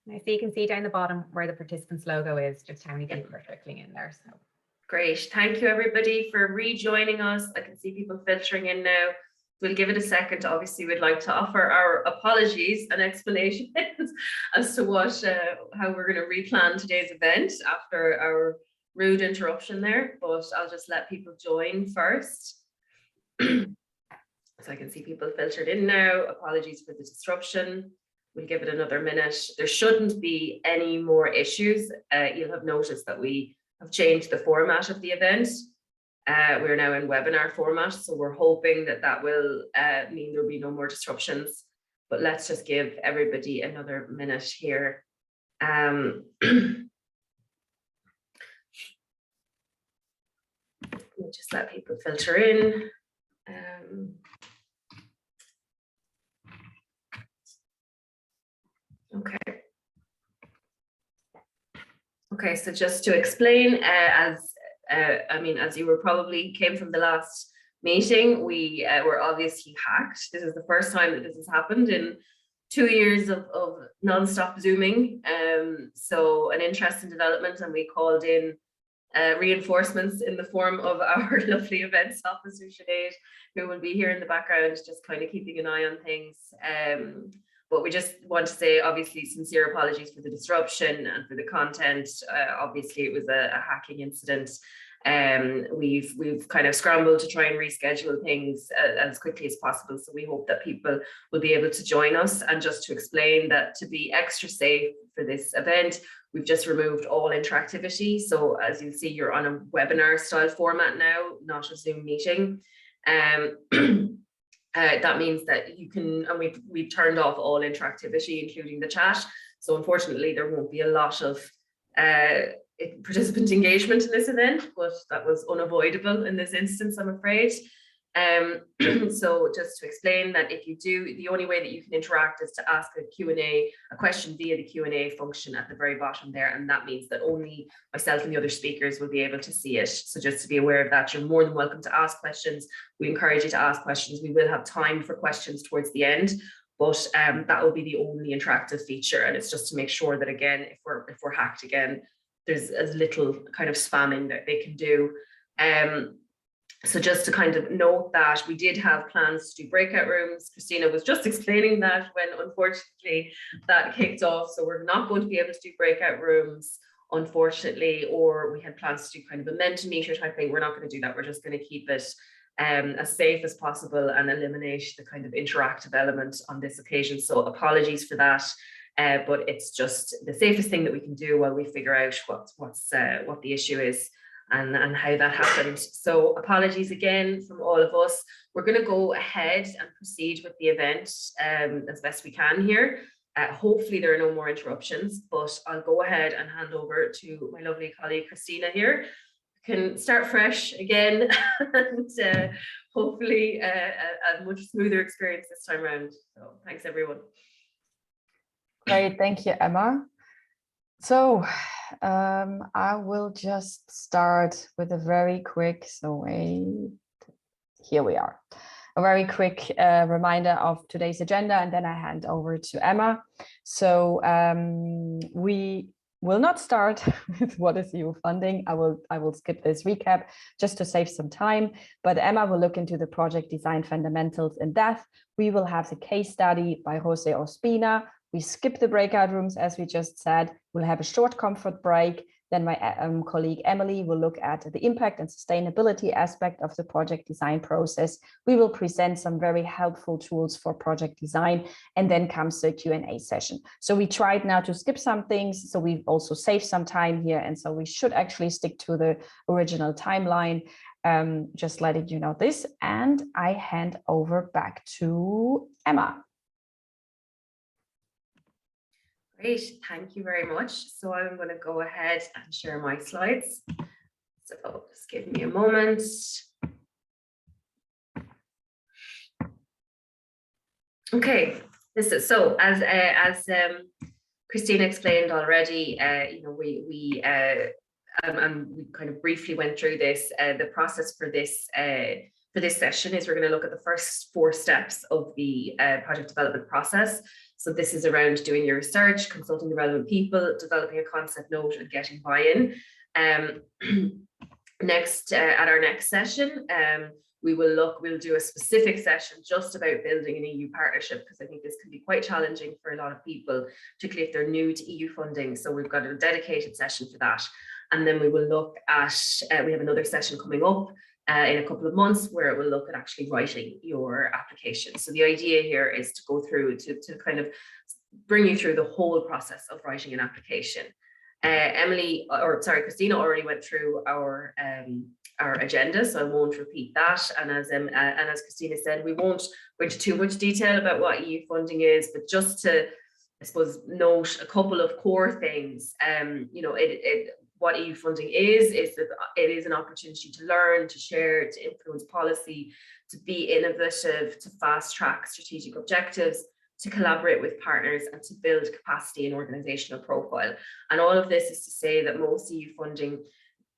So you can see down the bottom where the participants logo is, just how many people are trickling in there. So great. Thank you everybody for rejoining us. I can see people filtering in now. We'll give it a second. Obviously, we'd like to offer our apologies and explanations as to how we're going to replan today's event after our rude interruption there, but I'll just let people join first. So I can see people filtered in now. Apologies for the disruption. We'll give it another minute. There shouldn't be any more issues. You'll have noticed that we have changed the format of the event. We're now in webinar format, so we're hoping that will mean there'll be no more disruptions. But let's just give everybody another minute here. We'll just let people filter in. Okay, so just to explain, as you were probably came from the last meeting, we were obviously hacked. This is the first time that this has happened in 2 years of non-stop Zooming. So an interesting development, and we called in reinforcements in the form of our lovely events officer, Sinead, who will be here in the background, just kind of keeping an eye on things. But we just want to say, obviously, sincere apologies for the disruption and for the content. Obviously, it was a hacking incident. We've kind of scrambled to try and reschedule things as quickly as possible. So we hope that people will be able to join us. And just to explain that, to be extra safe for this event, we've just removed all interactivity. So as you see, you're on a webinar style format now, not a Zoom meeting. That means that you can, and we've turned off all interactivity, including the chat. So unfortunately, there won't be a lot of participant engagement in this event, but that was unavoidable in this instance, I'm afraid. So just to explain that if you do, the only way that you can interact is to ask a question via the Q&A function at the very bottom there. And that means that only myself and the other speakers will be able to see it. So just to be aware of that, you're more than welcome to ask questions. We encourage you to ask questions. We will have time for questions towards the end, but that will be the only interactive feature. And it's just to make sure that, again, if we're hacked again, there's as little kind of spamming that they can do. So just to kind of note that we did have plans to do breakout rooms. Christina was just explaining that when unfortunately that kicked off. So we're not going to be able to do breakout rooms, unfortunately, or we had plans to do kind of a Mentimeter type thing. We're not going to do that. We're just going to keep it as safe as possible and eliminate the kind of interactive element on this occasion. So apologies for that. But it's just the safest thing that we can do while we figure out what the issue is and how that happened. So apologies again from all of us. We're going to go ahead and proceed with the event as best we can here. Hopefully there are no more interruptions, but I'll go ahead and hand over to my lovely colleague Christina here. We can start fresh again and hopefully a much smoother experience this time around. So thanks everyone. Great, thank you, Emma. So I will just start with a very quick, here we are. A very quick reminder of today's agenda, and then I hand over to Emma. So we will not start with what is EU funding. I will skip this recap just to save some time, but Emma will look into the project design fundamentals in depth. We will have the case study by Jose Ospina. We skip the breakout rooms, as we just said. We'll have a short comfort break. Then my colleague Emily will look at the impact and sustainability aspect of the project design process. We will present some very helpful tools for project design, and then comes the Q&A session. So we tried now to skip some things, so we've also saved some time here, and so we should actually stick to the original timeline. Just letting you know this, and I hand over back to Emma. Great, thank you very much. So I'm going to go ahead and share my slides. So just give me a moment. Okay, this is so as Christina explained already. We kind of briefly went through this. The process for this for this session is we're going to look at the first 4 steps of the project development process. So this is around doing your research, consulting the relevant people, developing a concept note, and getting buy-in. Next, at our next session, we'll do a specific session just about building an EU partnership, because I think this can be quite challenging for a lot of people, particularly if they're new to EU funding. So we've got a dedicated session for that. And then we will look at, we have another session coming up in a couple of months where it will look at actually writing your application. So the idea here is to go through, to kind of bring you through the whole process of writing an application. Christina already went through our agenda, so I won't repeat that. And as Christina said, we won't go into too much detail about what EU funding is, but just to, I suppose, note a couple of core things. What EU funding is that it is an opportunity to learn, to share, to influence policy, to be innovative, to fast track strategic objectives, to collaborate with partners, and to build capacity and organizational profile. And all of this is to say that most EU funding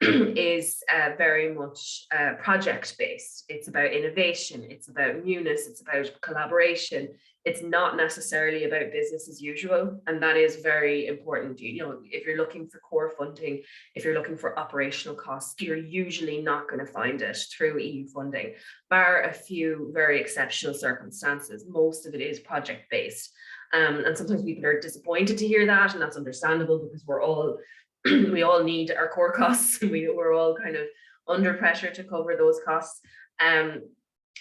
is very much project-based. It's about innovation, it's about newness, it's about collaboration. It's not necessarily about business as usual, and that is very important. If you're looking for core funding, if you're looking for operational costs, you're usually not going to find it through EU funding, bar a few very exceptional circumstances. Most of it is project-based, and sometimes people are disappointed to hear that, and that's understandable, because we all need our core costs, and we're all kind of under pressure to cover those costs.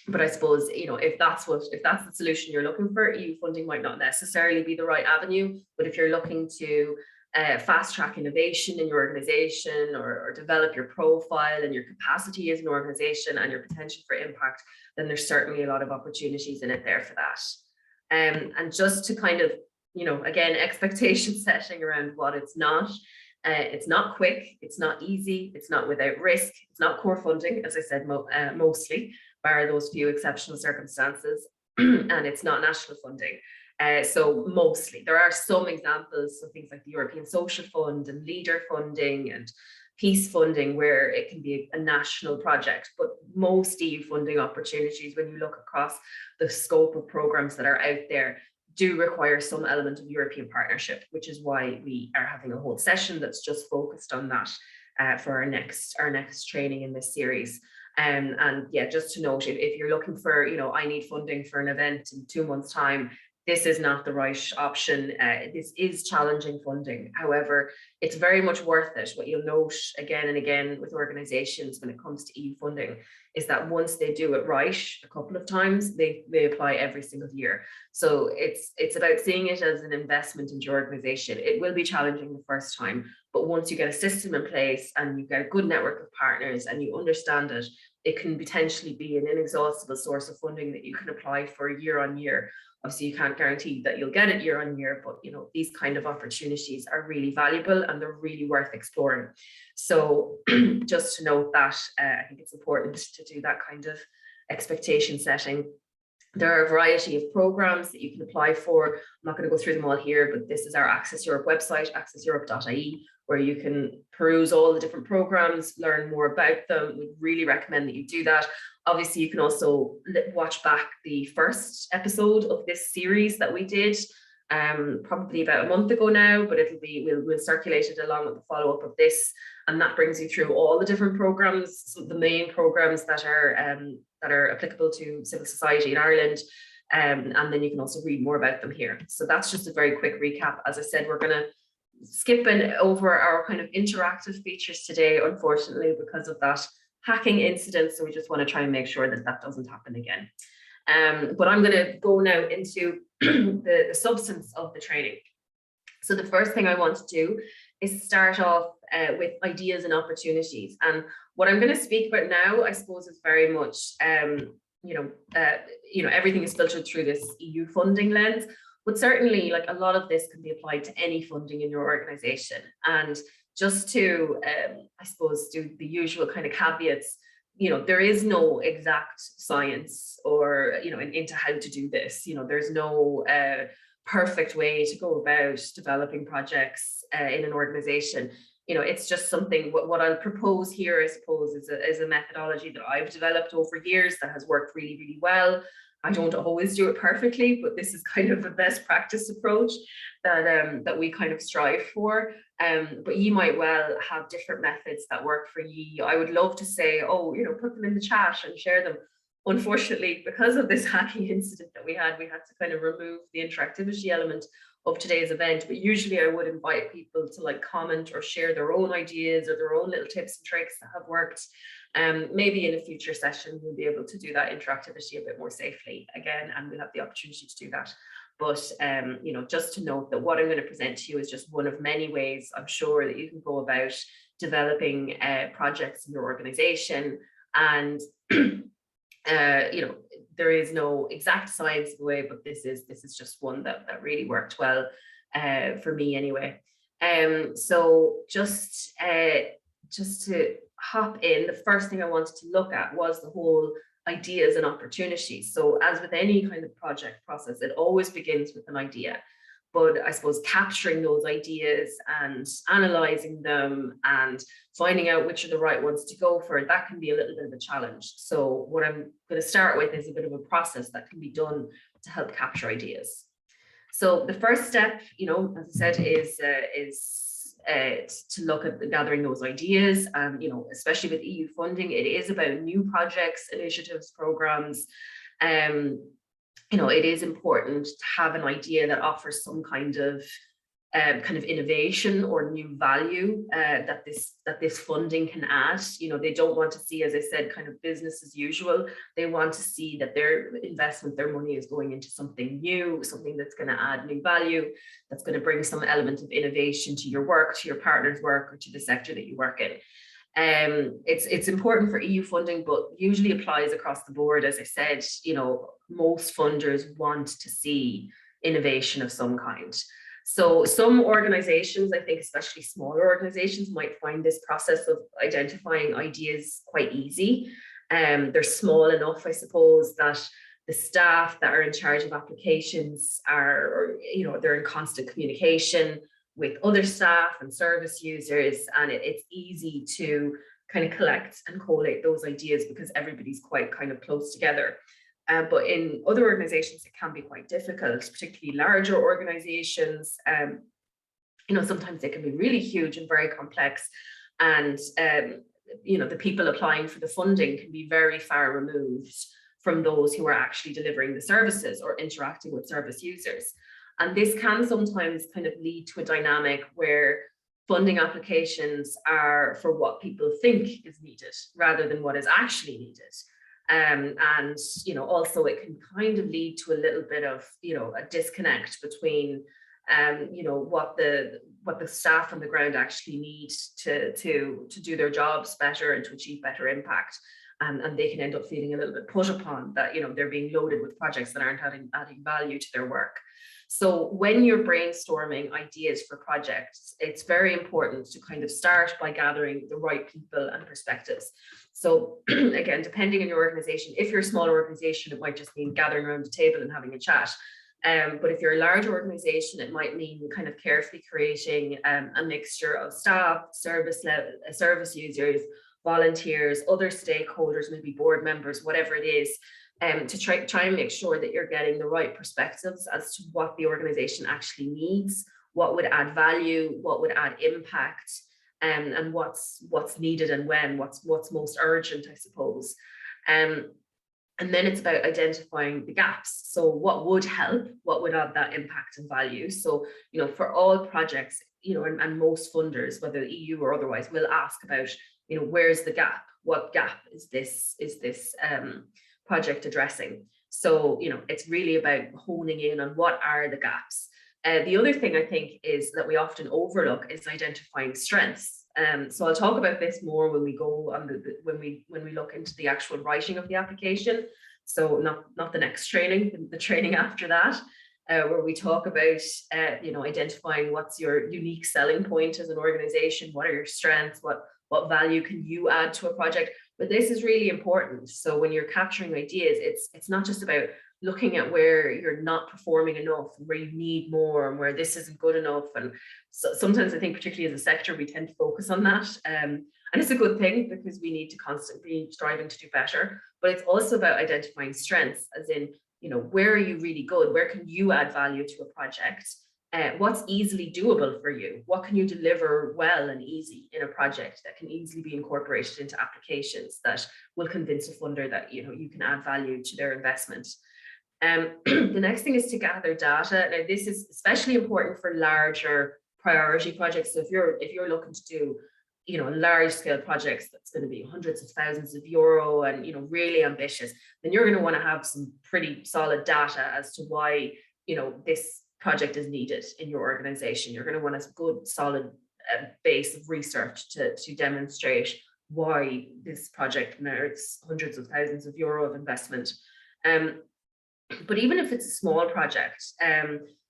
But I suppose, if that's the solution you're looking for, EU funding might not necessarily be the right avenue. But if you're looking to fast track innovation in your organization, or develop your profile and your capacity as an organization and your potential for impact, then there's certainly a lot of opportunities in it there for that. And just to kind of, again, expectation setting around what it's not. It's not quick, it's not easy, it's not without risk, it's not core funding, as I said, mostly, bar those few exceptional circumstances, and it's not national funding. So mostly, there are some examples, so things like the European Social Fund and LEADER funding and peace funding, where it can be a national project. But most EU funding opportunities, when you look across the scope of programs that are out there, do require some element of European partnership, which is why we are having a whole session that's just focused on that for our next training in this series. And yeah, just to note, if you're looking for, I need funding for an event in 2 months' time, this is not the right option. This is challenging funding. However, it's very much worth it. What you'll note again and again with organizations when it comes to EU funding is that once they do it right a couple of times, they apply every single year. So it's about seeing it as an investment into your organization. It will be challenging the first time, but once you get a system in place and you've got a good network of partners and you understand it, it can potentially be an inexhaustible source of funding that you can apply for year on year. Obviously, you can't guarantee that you'll get it year on year, but these kind of opportunities are really valuable and they're really worth exploring. So just to note that, I think it's important to do that kind of expectation setting. There are a variety of programs that you can apply for. I'm not going to go through them all here, but this is our Access Europe website, accesseurope.ie, where you can peruse all the different programs, learn more about them. We really recommend that you do that. Obviously, you can also watch back the first episode of this series that we did probably about a month ago now, but we'll circulate it along with the follow-up of this, and that brings you through all the different programs, so the main programs that are applicable to civil society in Ireland, and then you can also read more about them here. So that's just a very quick recap. As I said, we're going to skip over our kind of interactive features today, unfortunately, because of that hacking incident. So we just want to try and make sure that that doesn't happen again. But I'm going to go now into the substance of the training. So the first thing I want to do is start off with ideas and opportunities. And what I'm going to speak about now, I suppose, is very much, everything is filtered through this EU funding lens. But certainly, like, a lot of this can be applied to any funding in your organization. And just to, I suppose, do the usual kind of caveats, there is no exact science or, into how to do this. There's no perfect way to go about developing projects in an organization. you know, it's just something, what I'll propose here, I suppose, is a methodology that I've developed over years that has worked really, really well. I don't always do it perfectly, but this is kind of a best practice approach that we kind of strive for. But you might well have different methods that work for you. I would love to say, oh, you know, put them in the chat and share them. Unfortunately, because of this hacking incident that we had to kind of remove the interactivity element of today's event. But usually I would invite people to like comment or share their own ideas or their own little tips and tricks that have worked. Maybe in a future session, we'll be able to do that interactivity a bit more safely again, and we'll have the opportunity to do that. But, you know, just to note that what I'm going to present to you is just one of many ways I'm sure that you can go about developing projects in your organization. And, you know, there is no exact science of the way, but this is just one that really worked well for me anyway. So just to hop in, the first thing I wanted to look at was the whole ideas and opportunities. So as with any kind of project process, it always begins with an idea. But I suppose capturing those ideas and analyzing them and finding out which are the right ones to go for, that can be a little bit of a challenge. So what I'm going to start with is a bit of a process that can be done to help capture ideas. So the first step, you know, as I said, is to look at gathering those ideas. You know, especially with EU funding, it is about new projects, initiatives, programs. You know, it is important to have an idea that offers some kind of innovation or new value that this funding can add. You know, they don't want to see, as I said, kind of business as usual. They want to see that their investment, their money is going into something new, something that's going to add new value, that's going to bring some element of innovation to your work, to your partner's work, or to the sector that you work in. It's important for EU funding, but usually applies across the board. As I said, you know, most funders want to see innovation of some kind. So some organizations, I think especially smaller organizations, might find this process of identifying ideas quite easy. They're small enough, I suppose, that the staff that are in charge of applications are, or, you know, they're in constant communication with other staff and service users, and it's easy to kind of collect and collate those ideas because everybody's quite kind of close together. But in other organizations, it can be quite difficult, particularly larger organizations. You know, sometimes they can be really huge and very complex, and you know, the people applying for the funding can be very far removed from those who are actually delivering the services or interacting with service users. And this can sometimes kind of lead to a dynamic where funding applications are for what people think is needed rather than what is actually needed. And, you know, also it can kind of lead to a little bit of, you know, a disconnect between, you know, what the staff on the ground actually need to do their jobs better and to achieve better impact. And they can end up feeling a little bit put upon that, you know, they're being loaded with projects that aren't adding value to their work. So when you're brainstorming ideas for projects, it's very important to kind of start by gathering the right people and perspectives. So again, depending on your organization, if you're a smaller organization, it might just mean gathering around the table and having a chat. But if you're a large organization, it might mean kind of carefully creating a mixture of staff, service users, volunteers, other stakeholders, maybe board members, whatever it is, to try and make sure that you're getting the right perspectives as to what the organization actually needs, what would add value, what would add impact, and what's needed and when, what's most urgent, I suppose. And then it's about identifying the gaps. So what would help, what would add that impact and value? So, you know, for all projects, you know, and most funders, whether EU or otherwise, will ask about, you know, where's the gap? What gap is this project addressing? So, you know, it's really about honing in on what are the gaps. The other thing I think is that we often overlook is identifying strengths. So I'll talk about this more when we go on when we look into the actual writing of the application. So not the next training, the training after that, where we talk about you know, identifying what's your unique selling point as an organization, what are your strengths, what value can you add to a project. But this is really important. So when you're capturing ideas, it's not just about looking at where you're not performing enough, where you need more, and where this isn't good enough. And so sometimes I think, particularly as a sector, we tend to focus on that. And it's a good thing, because we need to constantly be striving to do better. But it's also about identifying strengths, as in, you know, where are you really good? Where can you add value to a project? What's easily doable for you? What can you deliver well and easy in a project that can easily be incorporated into applications that will convince a funder that, you know, you can add value to their investment? The next thing is to gather data. Now, this is especially important for larger priority projects. So if you're looking to do, you know, large scale projects that's going to be hundreds of thousands of euro and, you know, really ambitious, then you're going to want to have some pretty solid data as to why, you know, this project is needed in your organization. You're going to want a good solid base of research to demonstrate why this project merits hundreds of thousands of euro of investment. But even if it's a small project,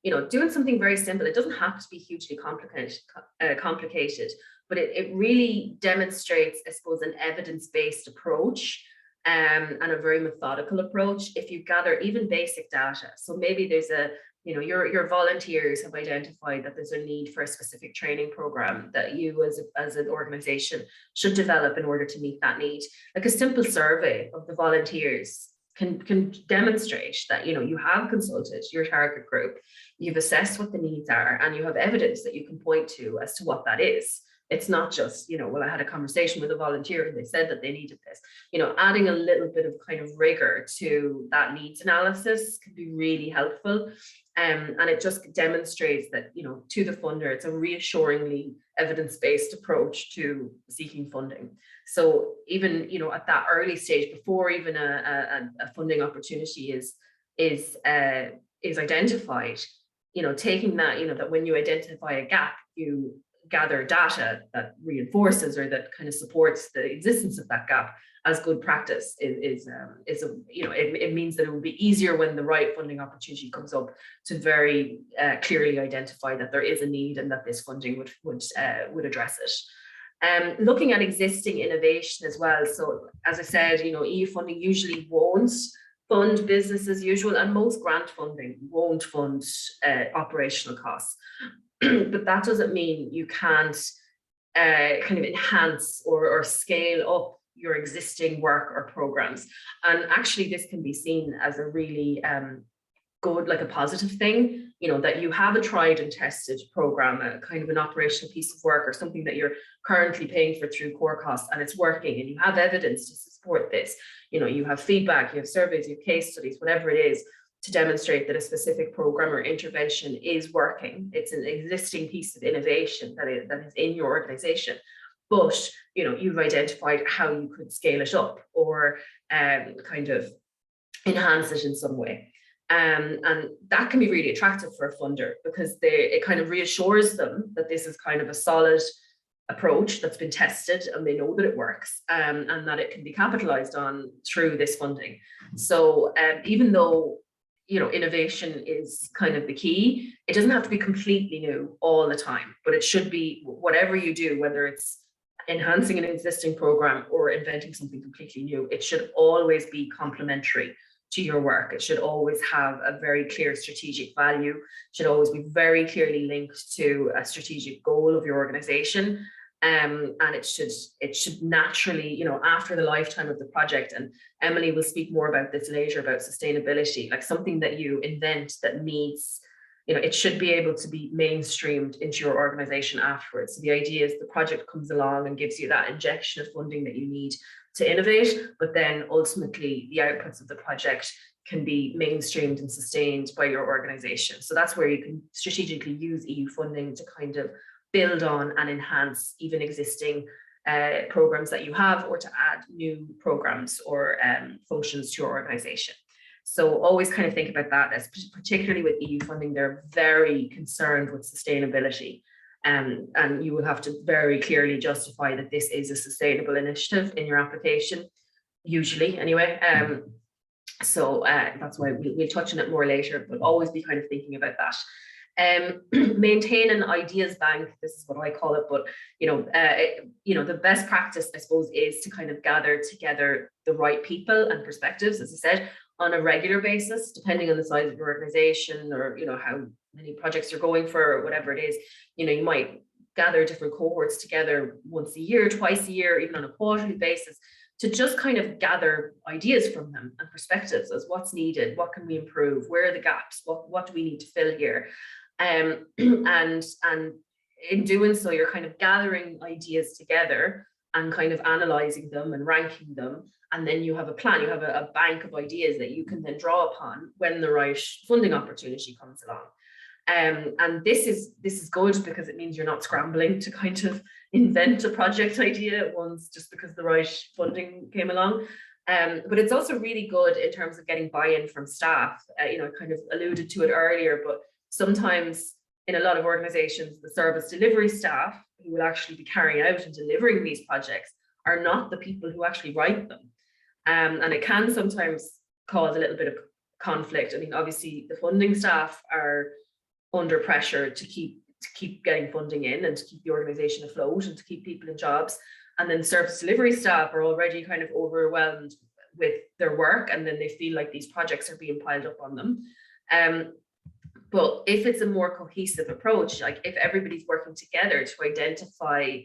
you know, doing something very simple, it doesn't have to be hugely complicated, but it really demonstrates, I suppose, an evidence-based approach and a very methodical approach if you gather even basic data. So maybe there's a, you know, your volunteers have identified that there's a need for a specific training program that you as an organization should develop in order to meet that need. Like a simple survey of the volunteers can demonstrate that, you know, you have consulted your target group, you've assessed what the needs are, and you have evidence that you can point to as to what that is. It's not just, you know, well, I had a conversation with a volunteer and they said that they needed this. You know, adding a little bit of kind of rigor to that needs analysis can be really helpful. And it just demonstrates that, you know, to the funder, it's a reassuringly evidence-based approach to seeking funding. So even, you know, at that early stage, before even a funding opportunity is identified, you know, taking that, you know, that when you identify a gap, you gather data that reinforces or that kind of supports the existence of that gap as good practice is you know, it means that it will be easier when the right funding opportunity comes up to very clearly identify that there is a need and that this funding would address it. Looking at existing innovation as well. So as I said, you know, EU funding usually won't fund business as usual, and most grant funding won't fund operational costs. But that doesn't mean you can't kind of enhance or scale up your existing work or programs. And actually, this can be seen as a really good, like a positive thing, you know, that you have a tried and tested program, a kind of an operational piece of work or something that you're currently paying for through core costs, and it's working, and you have evidence to support this. You know, you have feedback, you have surveys, you have case studies, whatever it is, to demonstrate that a specific program or intervention is working. It's an existing piece of innovation that is in your organization, but, you know, you've identified how you could scale it up or kind of enhance it in some way. And that can be really attractive for a funder, because it kind of reassures them that this is kind of a solid approach that's been tested and they know that it works, and that it can be capitalized on through this funding. So even though, you know, innovation is kind of the key, it doesn't have to be completely new all the time, but it should be, whatever you do, whether it's enhancing an existing program or inventing something completely new, it should always be complementary to your work. It should always have a very clear strategic value, should always be very clearly linked to a strategic goal of your organization. And it should naturally, you know, after the lifetime of the project, and Emily will speak more about this later, about sustainability, like something that you invent that needs, you know, it should be able to be mainstreamed into your organization afterwards. So the idea is the project comes along and gives you that injection of funding that you need to innovate, but then ultimately the outputs of the project can be mainstreamed and sustained by your organization. So that's where you can strategically use EU funding to kind of build on and enhance even existing programs that you have, or to add new programs or functions to your organization. So always kind of think about that, as particularly with EU funding, they're very concerned with sustainability. And you will have to very clearly justify that this is a sustainable initiative in your application, usually anyway. So that's why we'll touch on it more later, but always be kind of thinking about that. Maintain an ideas bank, this is what I call it, but you know, the best practice, I suppose, is to kind of gather together the right people and perspectives, as I said, on a regular basis, depending on the size of your organization, or, you know, how many projects you're going for, or whatever it is. You know, you might gather different cohorts together once a year, twice a year, even on a quarterly basis, to just kind of gather ideas from them and perspectives as what's needed, what can we improve, where are the gaps, what do we need to fill here. And in doing so, you're kind of gathering ideas together and kind of analyzing them and ranking them. And then you have a plan, you have a bank of ideas that you can then draw upon when the right funding opportunity comes along. And this is good because it means you're not scrambling to kind of invent a project idea at once just because the right funding came along. But it's also really good in terms of getting buy-in from staff. You know, I kind of alluded to it earlier, but sometimes in a lot of organizations, the service delivery staff who will actually be carrying out and delivering these projects are not the people who actually write them. And it can sometimes cause a little bit of conflict. I mean, obviously the funding staff are under pressure to keep getting funding in and to keep the organization afloat and to keep people in jobs. And then service delivery staff are already kind of overwhelmed with their work, and then they feel like these projects are being piled up on them. But if it's a more cohesive approach, like if everybody's working together to identify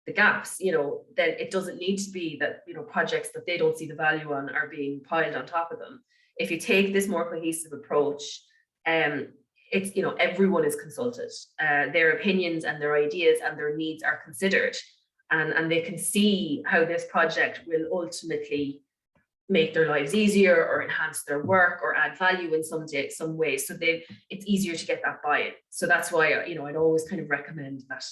the gaps, you know, then it doesn't need to be that, you know, projects that they don't see the value on are being piled on top of them. If you take this more cohesive approach, it's, you know, everyone is consulted, their opinions and their ideas and their needs are considered, and they can see how this project will ultimately make their lives easier or enhance their work or add value in some way. So it's easier to get that buy-in. So that's why, you know, I'd always kind of recommend that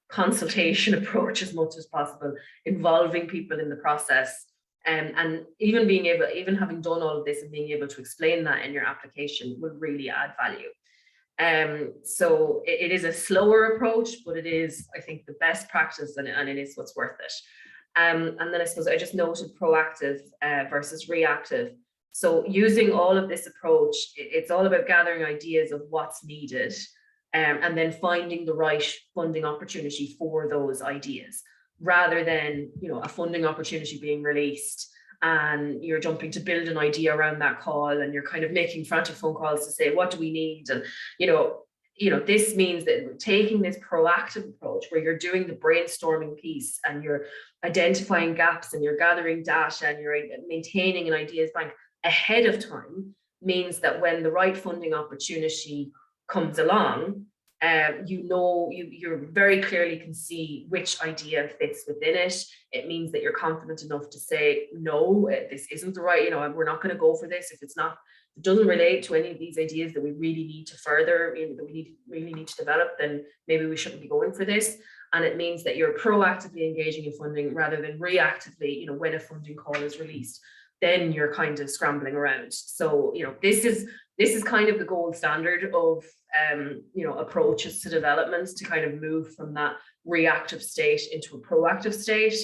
consultation approach as much as possible, involving people in the process, and even having done all of this and being able to explain that in your application would really add value. So it is a slower approach, but it is, I think, the best practice, and it is what's worth it. And then I suppose I just noted proactive versus reactive. So using all of this approach, it's all about gathering ideas of what's needed, and then finding the right funding opportunity for those ideas, rather than, you know, a funding opportunity being released and you're jumping to build an idea around that call, and you're kind of making frantic phone calls to say, what do we need? And, you know, this means that taking this proactive approach where you're doing the brainstorming piece and you're identifying gaps and you're gathering data and you're maintaining an ideas bank ahead of time means that when the right funding opportunity comes along, you very clearly can see which idea fits within it. It means that you're confident enough to say, no, this isn't the right, you know, we're not going to go for this if it doesn't relate to any of these ideas that we really need to further, you know, that we really need to develop, then maybe we shouldn't be going for this. And it means that you're proactively engaging in funding rather than reactively, you know, when a funding call is released, then you're kind of scrambling around. So, you know, this is kind of the gold standard of, you know, approaches to development, to kind of move from that reactive state into a proactive state.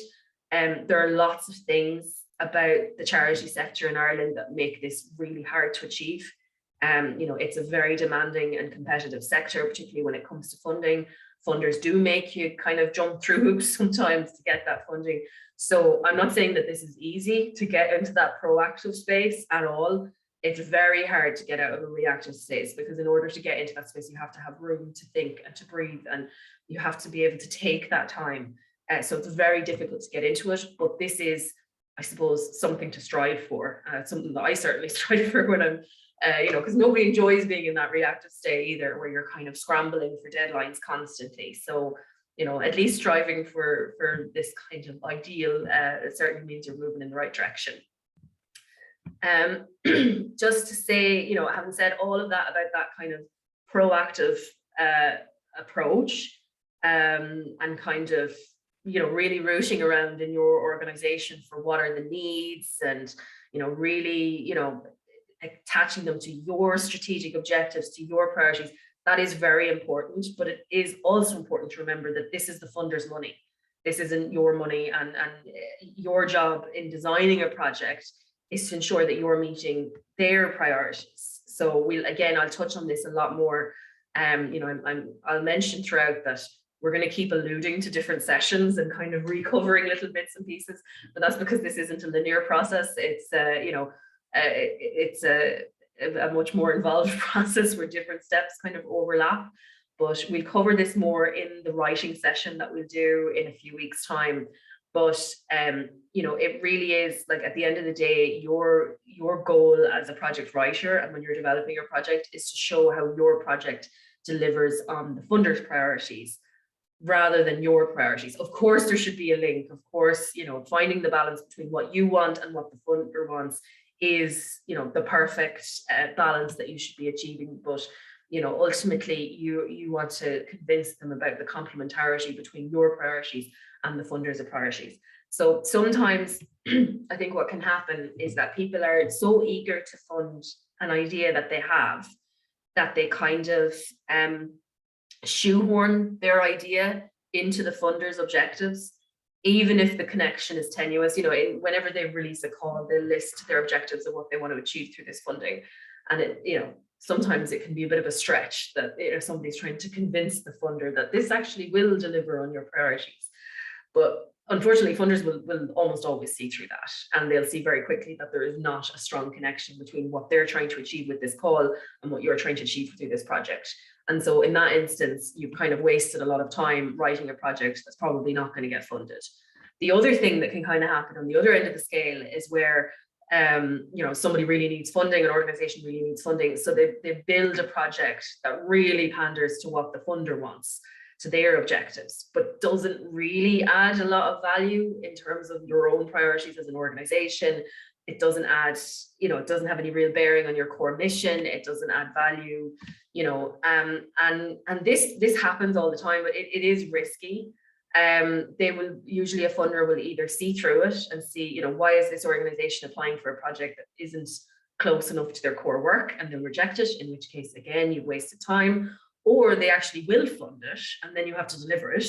There are lots of things about the charity sector in Ireland that make this really hard to achieve. You know, it's a very demanding and competitive sector, particularly when it comes to funding. Funders do make you kind of jump through hoops sometimes to get that funding. So I'm not saying that this is easy to get into that proactive space at all. It's very hard to get out of a reactive space, because in order to get into that space, you have to have room to think and to breathe, and you have to be able to take that time. So it's very difficult to get into it, but this is, I suppose, something to strive for. It's something that I certainly strive for when I'm, you know, because nobody enjoys being in that reactive state either, where you're kind of scrambling for deadlines constantly. So, you know, at least striving for this kind of ideal, it certainly means you're moving in the right direction. Just to say, you know, having said all of that about that kind of proactive approach, and kind of, you know, really rooting around in your organization for what are the needs, and, you know, really, you know, attaching them to your strategic objectives, to your priorities, that is very important. But it is also important to remember that this is the funder's money. This isn't your money, and your job in designing a project is to ensure that you're meeting their priorities. So I'll touch on this a lot more. You know, I'll mention throughout that we're going to keep alluding to different sessions and kind of recovering little bits and pieces, but that's because this isn't a linear process. It's, you know, it's a much more involved process where different steps kind of overlap. But we'll cover this more in the writing session that we'll do in a few weeks' time. But it really is like, at the end of the day, your goal as a project writer and when you're developing your project is to show how your project delivers on the funder's priorities rather than your priorities. Of course, there should be a link. Of course, finding the balance between what you want and what the funder wants is, the perfect balance that you should be achieving. But ultimately, you want to convince them about the complementarity between your priorities and the funder's priorities. So sometimes I think what can happen is that people are so eager to fund an idea that they have that they kind of shoehorn their idea into the funder's objectives, even if the connection is tenuous. Whenever they release a call, they'll list their objectives of what they want to achieve through this funding. And sometimes it can be a bit of a stretch that somebody's trying to convince the funder that this actually will deliver on your priorities. But unfortunately, funders will almost always see through that, and they'll see very quickly that there is not a strong connection between what they're trying to achieve with this call and what you're trying to achieve through this project. And so in that instance, you've kind of wasted a lot of time writing a project that's probably not going to get funded. The other thing that can kind of happen on the other end of the scale is where somebody really needs funding, an organization really needs funding. So they build a project that really panders to what the funder wants, to their objectives, but doesn't really add a lot of value in terms of your own priorities as an organization. It doesn't add, it doesn't have any real bearing on your core mission. It doesn't add value, and this happens all the time, but it is risky. A funder will either see through it and see, why is this organization applying for a project that isn't close enough to their core work, and they'll reject it, in which case, again, you've wasted time. Or they actually will fund it and then you have to deliver it.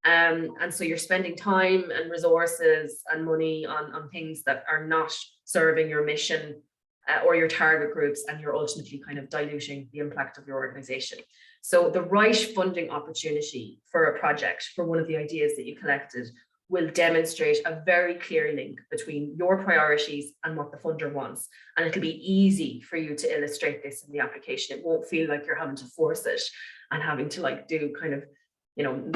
And so you're spending time and resources and money on things that are not serving your mission or your target groups, and you're ultimately kind of diluting the impact of your organization. So the right funding opportunity for a project, for one of the ideas that you collected, will demonstrate a very clear link between your priorities and what the funder wants. And it'll be easy for you to illustrate this in the application. It won't feel like you're having to force it and having to do kind of,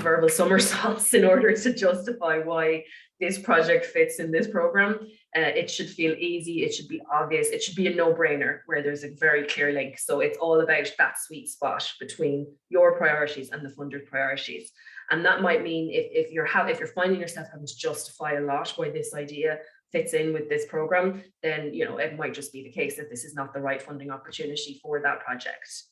verbal somersaults in order to justify why this project fits in this program. It should feel easy. It should be obvious. It should be a no-brainer where there's a very clear link. So it's all about that sweet spot between your priorities and the funder's priorities. And that might mean if you're finding yourself having to justify a lot why this idea fits in with this program, then it might just be the case that this is not the right funding opportunity for that project.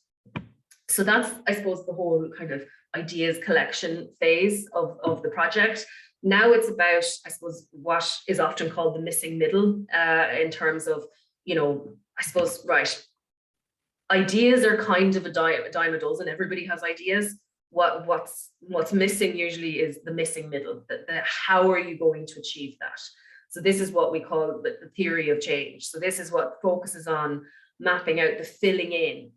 So that's, I suppose, the whole kind of ideas collection phase of the project. Now it's about, I suppose, what is often called the missing middle, in terms of, I suppose, right, ideas are kind of a dime a dozen. Everybody has ideas. What's missing usually is the missing middle. The how are you going to achieve that? So this is what we call the theory of change. So this is what focuses on mapping out the filling in,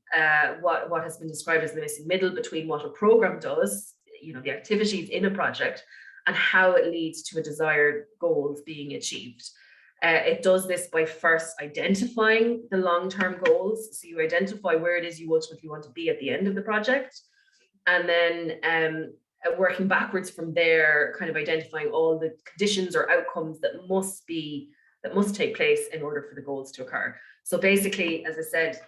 what has been described as the missing middle between what a program does, the activities in a project, and how it leads to a desired goals being achieved. It does this by first identifying the long-term goals. So you identify where it is you ultimately want to be at the end of the project, and then working backwards from there, kind of identifying all the conditions or outcomes that must take place in order for the goals to occur. So basically, as I said,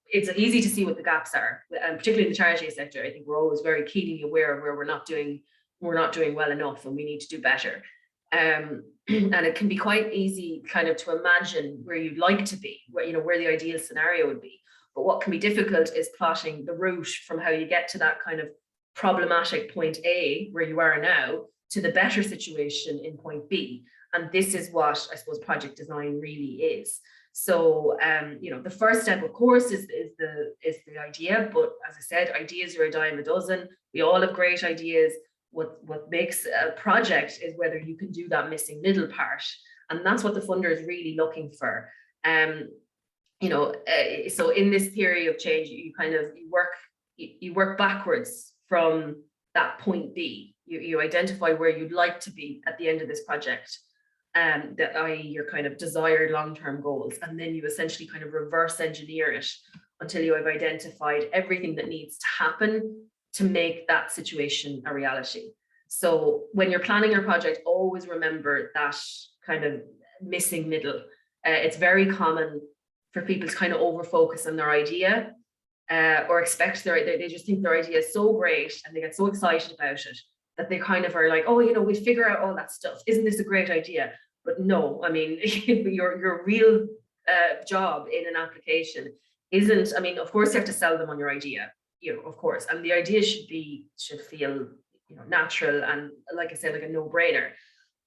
it's easy to see what the gaps are, and particularly in the charity sector. I think we're always very keenly aware of where we're not doing well enough, and we need to do better. And it can be quite easy kind of to imagine where you'd like to be, where the ideal scenario would be. But what can be difficult is plotting the route from how you get to that kind of problematic point A, where you are now, to the better situation in point B. And this is what, I suppose, project design really is. So, the first step, of course, is the idea. But as I said, ideas are a dime a dozen. We all have great ideas. What makes a project is whether you can do that missing middle part. And that's what the funder is really looking for. So in this theory of change, you work backwards from that point B. You identify where you'd like to be at the end of this project. that i.e. your kind of desired long-term goals, and then you essentially kind of reverse engineer it until you have identified everything that needs to happen to make that situation a reality. So when you're planning your project, always remember that kind of missing middle. It's very common for people to kind of over focus on their idea, or expect they just think their idea is so great and they get so excited about it that they kind of are like, oh, we'll figure out all that stuff. Isn't this a great idea? But no, I mean, your real job in an application isn't, I mean, of course you have to sell them on your idea, of course, and the idea should feel, natural and, like I said, like a no-brainer.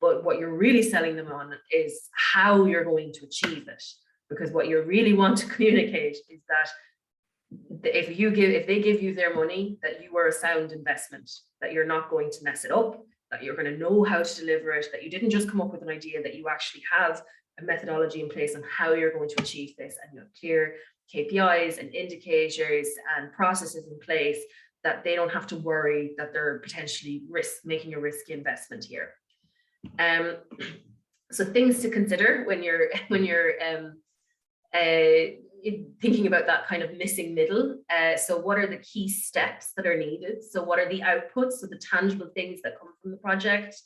But what you're really selling them on is how you're going to achieve it, because what you really want to communicate is that if they give you their money, that you are a sound investment, that you're not going to mess it up, that you're going to know how to deliver it, that you didn't just come up with an idea, that you actually have a methodology in place on how you're going to achieve this, and you have clear KPIs and indicators and processes in place, that they don't have to worry that they're potentially making a risky investment here. So things to consider when you're thinking about that kind of missing middle. So what are the key steps that are needed? So what are the outputs, so the tangible things that come from the project?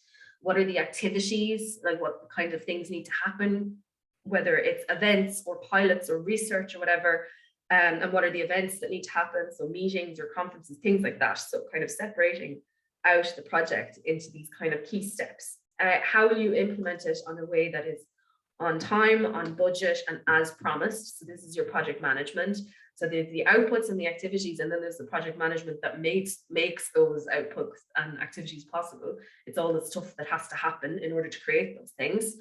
What are the activities, like what kind of things need to happen, whether it's events or pilots or research or whatever, and what are the events that need to happen, so meetings or conferences, things like that. So kind of separating out the project into these kind of key steps. How will you implement it on a way that is on time, on budget, and as promised? So this is your project management. So there's the outputs and the activities, and then there's the project management that makes those outputs and activities possible. It's all the stuff that has to happen in order to create those things.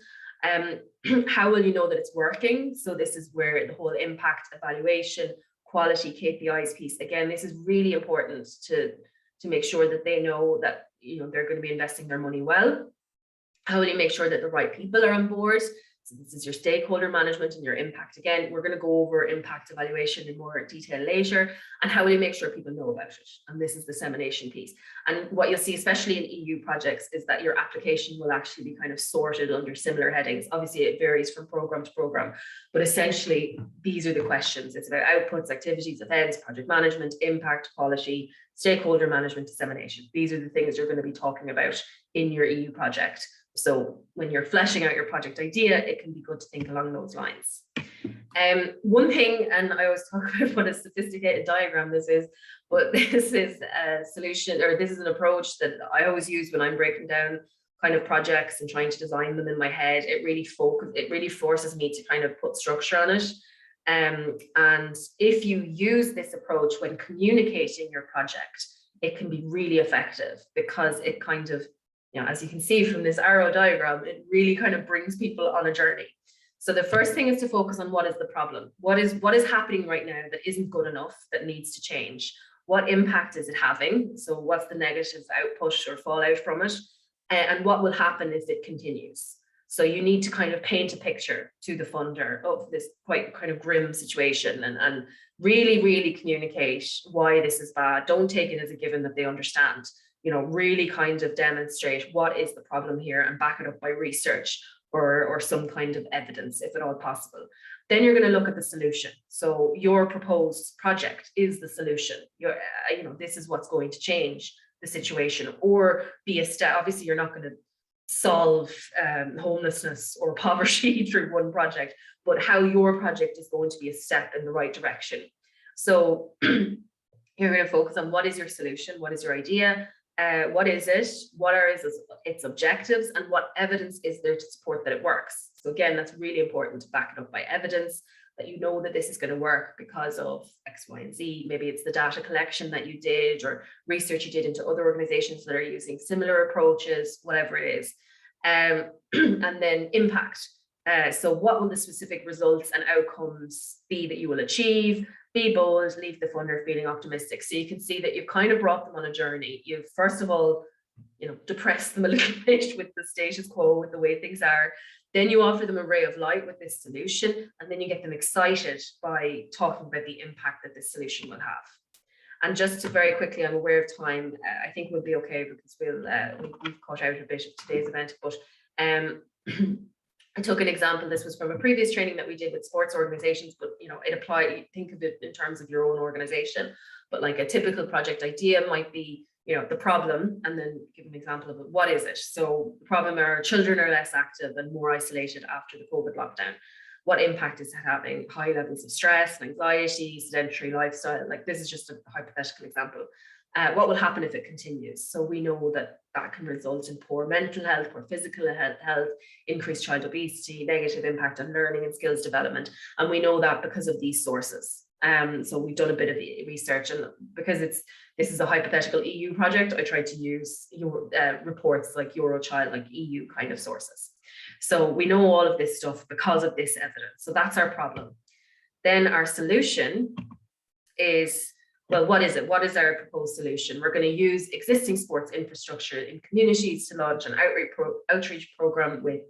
How will you know that it's working? So this is where the whole impact evaluation, quality KPIs piece, again, this is really important to make sure that they know that they're going to be investing their money well. How will you make sure that the right people are on board? So this is your stakeholder management and your impact. Again, we're going to go over impact evaluation in more detail later. And how will you make sure people know about it? And this is the dissemination piece. And what you'll see, especially in EU projects, is that your application will actually be kind of sorted under similar headings. Obviously, it varies from program to program, but essentially, these are the questions. It's about outputs, activities, events, project management, impact, quality, stakeholder management, dissemination. These are the things you're going to be talking about in your EU project. So when you're fleshing out your project idea, it can be good to think along those lines. One thing, and I always talk about what a sophisticated diagram this is, but this is a solution, or this is an approach that I always use when I'm breaking down kind of projects and trying to design them in my head. It really forces me to kind of put structure on it. And if you use this approach when communicating your project, it can be really effective, because it kind of, as you can see from this arrow diagram, it really kind of brings people on a journey. So the first thing is to focus on what is the problem. What is happening right now that isn't good enough, that needs to change? What impact is it having? So what's the negative output or fallout from it? And what will happen if it continues? So you need to kind of paint a picture to the funder of this quite kind of grim situation, and really, really communicate why this is bad. Don't take it as a given that they understand. Really kind of demonstrate what is the problem here and back it up by research or some kind of evidence, if at all possible. Then you're going to look at the solution. So your proposed project is the solution. This is what's going to change the situation, or be a step. Obviously, you're not going to solve homelessness or poverty through one project, but how your project is going to be a step in the right direction. So you're going to focus on what is your solution, what is your idea, what is it, what are its objectives, and what evidence is there to support that it works. So again, that's really important to back it up by evidence, that you know that this is going to work because of X, Y, and Z. Maybe it's the data collection that you did, or research you did into other organizations that are using similar approaches, whatever it is. And then impact. So what will the specific results and outcomes be that you will achieve? Be bold, leave the funder feeling optimistic. So you can see that you've kind of brought them on a journey. You've first of all, depressed them a little bit with the status quo, with the way things are. Then you offer them a ray of light with this solution, and then you get them excited by talking about the impact that this solution will have. And just to very quickly, I'm aware of time, I think we'll be okay, because we've cut out a bit of today's event, but I took an example, this was from a previous training that we did with sports organizations, but it applied, think of it in terms of your own organization, but like a typical project idea might be, the problem, and then give an example of it. What is it? So the problem are children are less active and more isolated after the COVID lockdown. What impact is it having? High levels of stress and anxiety, sedentary lifestyle. Like this is just a hypothetical example. What will happen if it continues? So we know that can result in poor mental health, poor physical health, increased child obesity, negative impact on learning and skills development. And we know that because of these sources. So we've done a bit of research, and because this is a hypothetical EU project, I tried to use reports like Eurochild, like EU kind of sources. So we know all of this stuff because of this evidence. So that's our problem. Then our solution is, well, what is it? What is our proposed solution? We're going to use existing sports infrastructure in communities to launch an outreach program with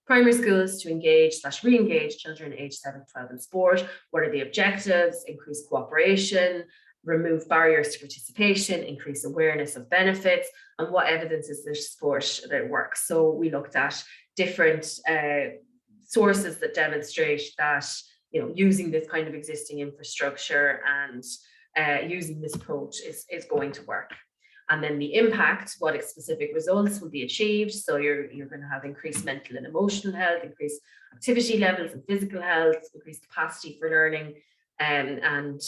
primary schools to engage/re-engage children aged 7 to 12 in sport. What are the objectives? Increase cooperation, remove barriers to participation, increase awareness of benefits, and what evidence is there support that it works? So we looked at different sources that demonstrate that using this kind of existing infrastructure and using this approach is going to work. And then the impact, what specific results will be achieved. So you're going to have increased mental and emotional health, increased activity levels and physical health, increased capacity for learning and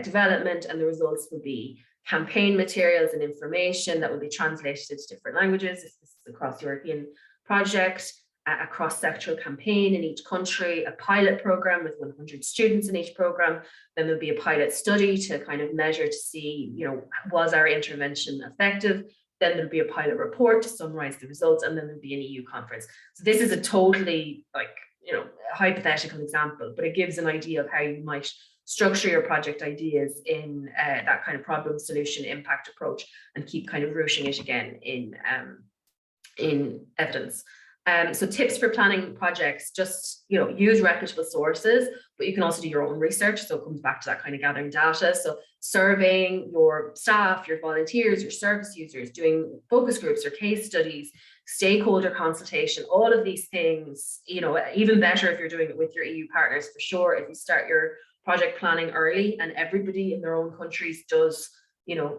development. And the results will be campaign materials and information that will be translated into different languages. If this is a cross-European project, a cross-sectoral campaign in each country, a pilot program with 100 students in each program. Then there'll be a pilot study to kind of measure to see, was our intervention effective? Then there'll be a pilot report to summarize the results, and then there'll be an EU conference. So this is a totally hypothetical example, but it gives an idea of how you might structure your project ideas in that kind of problem solution impact approach, and keep kind of rooting it again in evidence. So tips for planning projects, just, use reputable sources, but you can also do your own research. So it comes back to that kind of gathering data. So surveying your staff, your volunteers, your service users, doing focus groups or case studies, stakeholder consultation, all of these things, even better if you're doing it with your EU partners, for sure. If you start your project planning early and everybody in their own countries does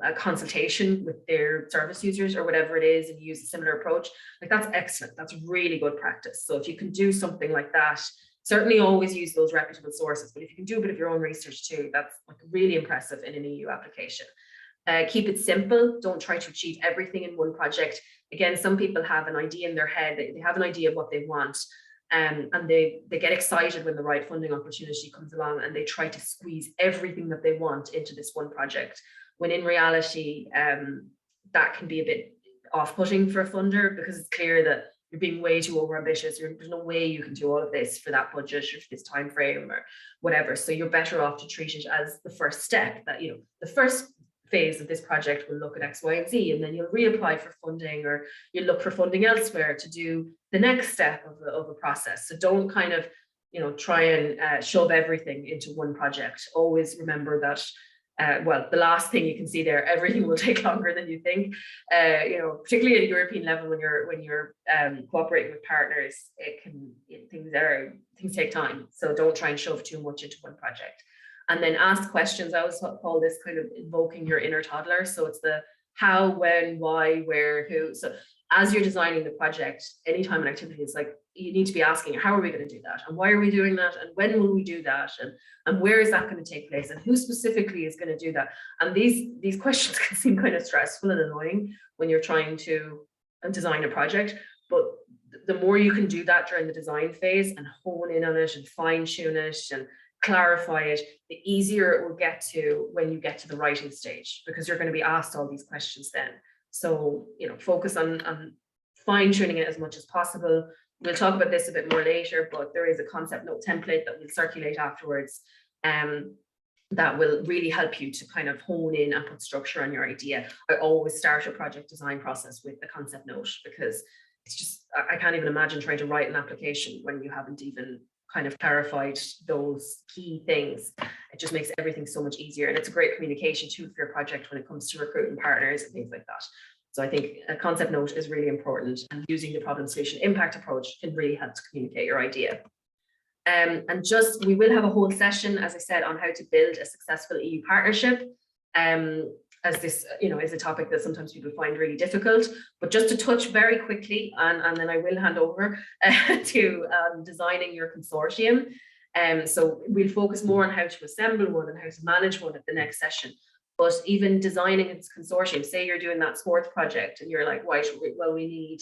a consultation with their service users or whatever it is, and use a similar approach, like that's excellent. That's really good practice. So if you can do something like that, certainly always use those reputable sources, but if you can do a bit of your own research too, that's like really impressive in an EU application. Keep it simple. Don't try to achieve everything in one project. Again, some people have an idea in their head, they have an idea of what they want, and they get excited when the right funding opportunity comes along, and they try to squeeze everything that they want into this one project, when in reality, that can be a bit off-putting for a funder, because it's clear that you're being way too overambitious. There's no way you can do all of this for that budget or for this time frame or whatever. So you're better off to treat it as the first step, that the first phase of this project will look at X, Y, and Z, and then you'll reapply for funding, or you'll look for funding elsewhere to do the next step of a process. So don't kind of try and shove everything into one project. Always remember that the last thing you can see there, everything will take longer than you think. Particularly at a European level, when you're cooperating with partners, things take time. So don't try and shove too much into one project. And then ask questions. I always call this kind of invoking your inner toddler. So it's the how, when, why, where, who. So as you're designing the project, anytime an activity is like, you need to be asking, how are we going to do that? And why are we doing that? And when will we do that? And where is that going to take place? And who specifically is going to do that? And these questions can seem kind of stressful and annoying when you're trying to design a project. But the more you can do that during the design phase and hone in on it and fine tune it and clarify it, the easier it will get to when you get to the writing stage, because you're going to be asked all these questions then. So, focus on fine tuning it as much as possible. We'll talk about this a bit more later, but there is a concept note template that we'll circulate afterwards that will really help you to kind of hone in and put structure on your idea. I always start a project design process with a concept note, because it's just, I can't even imagine trying to write an application when you haven't even kind of clarified those key things. It just makes everything so much easier. And it's a great communication tool for your project when it comes to recruiting partners and things like that. So I think a concept note is really important, and using the problem solution impact approach can really help to communicate your idea. And we will have a whole session, as I said, on how to build a successful EU partnership. As this, is a topic that sometimes people find really difficult. But just to touch very quickly, and then I will hand over to designing your consortium. So we'll focus more on how to assemble one and how to manage one at the next session. But even designing a consortium, say you're doing that sports project and you're like, right, well, we need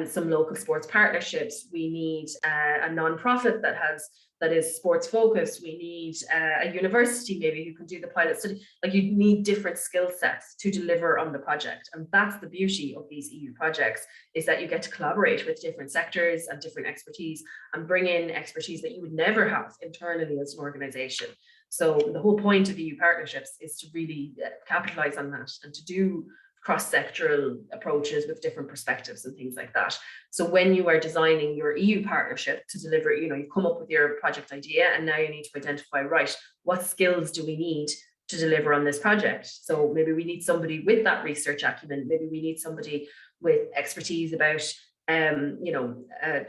some local sports partnerships. We need a non-profit that is sports focused. We need a university maybe who can do the pilot study. Like, you need different skill sets to deliver on the project. And that's the beauty of these EU projects, is that you get to collaborate with different sectors and different expertise and bring in expertise that you would never have internally as an organization. So the whole point of EU partnerships is to really capitalize on that and to do cross-sectoral approaches with different perspectives and things like that. So when you are designing your EU partnership to deliver, you come up with your project idea, and now you need to identify, right, what skills do we need to deliver on this project? So maybe we need somebody with that research acumen. Maybe we need somebody with expertise about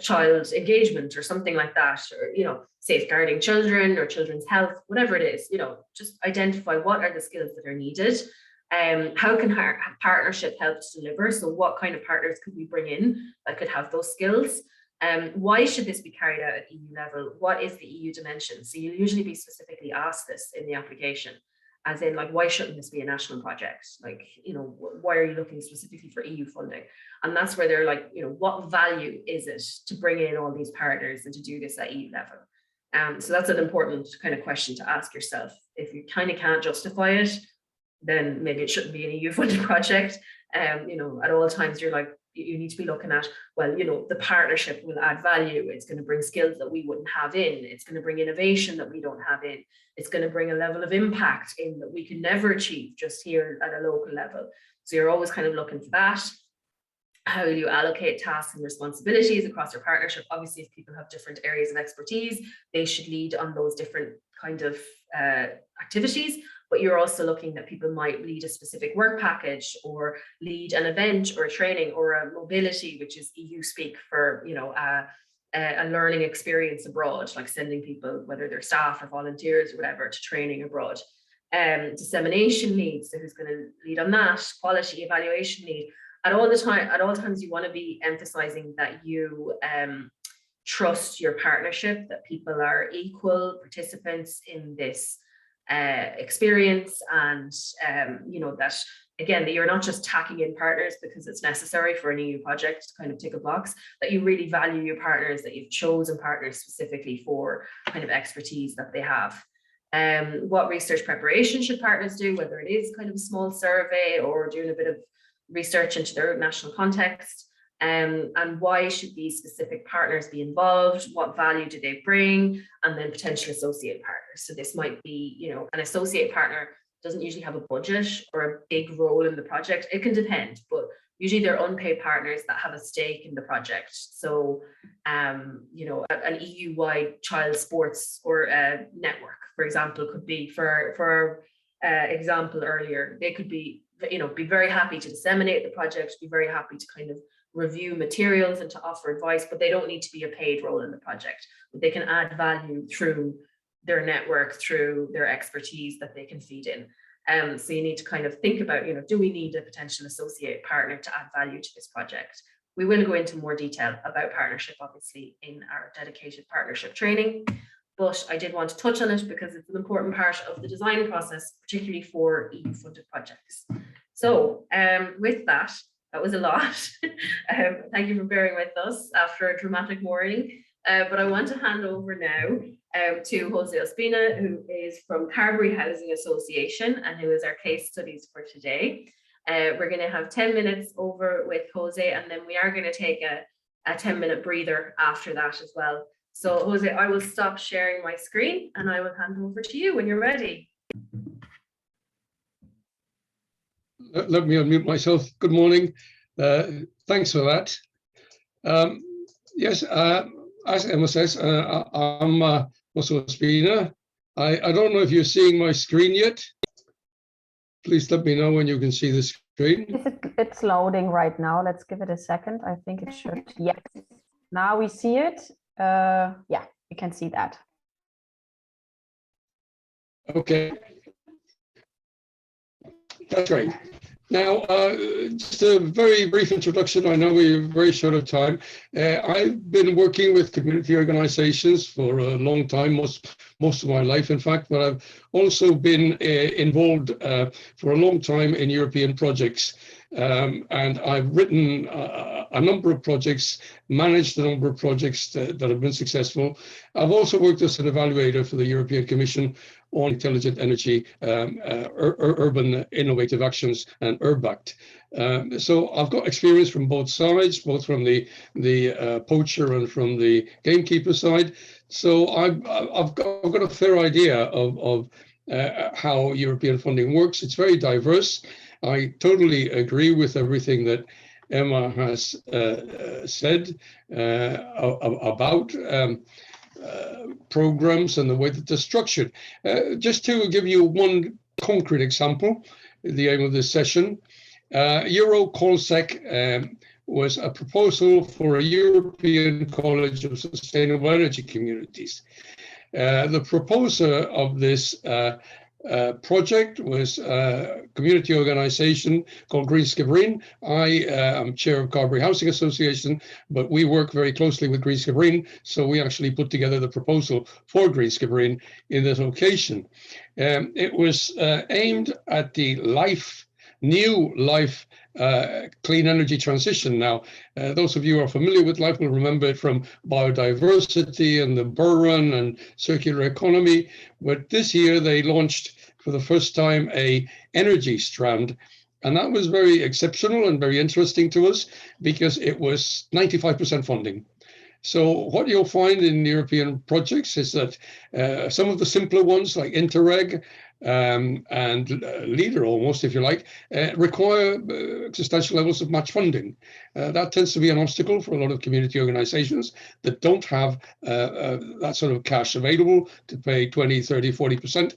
child engagement or something like that, or safeguarding children or children's health, whatever it is. Just identify what are the skills that are needed. How can partnership help to deliver? So what kind of partners could we bring in that could have those skills? Why should this be carried out at EU level? What is the EU dimension? So you'll usually be specifically asked this in the application, as in, like, why shouldn't this be a national project? Like, why are you looking specifically for EU funding? And that's where they're like, what value is it to bring in all these partners and to do this at EU level? So that's an important kind of question to ask yourself. If you kind of can't justify it, then maybe it shouldn't be an EU funded project. At all times you're like, you need to be looking at, well, the partnership will add value. It's going to bring skills that we wouldn't have in. It's going to bring innovation that we don't have in. It's going to bring a level of impact in that we can never achieve just here at a local level. So you're always kind of looking for that. How will you allocate tasks and responsibilities across your partnership? Obviously, if people have different areas of expertise, they should lead on those different kind of activities. But you're also looking that people might lead a specific work package, or lead an event or a training or a mobility, which is EU speak for, a learning experience abroad, like sending people, whether they're staff or volunteers or whatever, to training abroad. Dissemination leads, so who's going to lead on that? Quality evaluation lead. At all times, you want to be emphasizing that you trust your partnership, that people are equal participants in this experience, and that, again, that you're not just tacking in partners because it's necessary for an EU project to kind of tick a box, that you really value your partners, that you've chosen partners specifically for kind of expertise that they have. What research preparation should partners do, whether it is kind of a small survey or doing a bit of research into their national context, and why should these specific partners be involved? What value do they bring? And then potential associate partners. So this might be, an associate partner doesn't usually have a budget or a big role in the project. It can depend, but usually they're unpaid partners that have a stake in the project. So, an EU-wide child sports or network, for example, could be for example earlier, they could be, be very happy to disseminate the project, be very happy to kind of review materials and to offer advice, but they don't need to be a paid role in the project. But they can add value through their network, through their expertise that they can feed in. So you need to kind of think about, do we need a potential associate partner to add value to this project? We will go into more detail about partnership, obviously, in our dedicated partnership training. But I did want to touch on it because it's an important part of the design process, particularly for EU-funded projects. So with that was a lot. Thank you for bearing with us after a dramatic morning. But I want to hand over now to Jose Ospina, who is from Carberry Housing Association and who is our case studies for today. We're going to have 10 minutes over with Jose, and then we are going to take a 10-minute breather after that as well. So Jose, I will stop sharing my screen and I will hand over to you when you're ready. Let me unmute myself. Good morning. Thanks for that. Yes, as Emma says, I'm also a Ospina. I don't know if you're seeing my screen yet. Please let me know when you can see the screen. It's loading right now. Let's give it a second. I think it should. Yes. Now we see it. Yeah, you can see that. Okay. That's great. Now, just a very brief introduction. I know we're very short of time. I've been working with community organizations for a long time, most of my life, in fact, but I've also been involved for a long time in European projects. And I've written a number of projects, managed a number of projects that have been successful. I've also worked as an evaluator for the European Commission on intelligent energy, urban innovative actions, and URBACT. So I've got experience from both sides, both from the poacher and from the gamekeeper side. So I've got a fair idea of how European funding works. It's very diverse. I totally agree with everything that Emma has said about programs and the way that they're structured. Just to give you one concrete example, the aim of this session, EuroColSec was a proposal for a European College of Sustainable Energy Communities. The proposer of this project was a community organization called Greenske Breen. I am chair of Carberry Housing Association, but we work very closely with Greenske Breen, so we actually put together the proposal for Greenske Breen in this location. It was aimed at the new life clean energy transition. Now, those of you who are familiar with life will remember it from biodiversity and the Burren and circular economy. But this year they launched for the first time a energy strand. And that was very exceptional and very interesting to us because it was 95% funding. So what you'll find in European projects is that some of the simpler ones like Interreg and LEADER almost, if you like, require substantial levels of match funding. That tends to be an obstacle for a lot of community organizations that don't have that sort of cash available to pay 20, 30, 40%.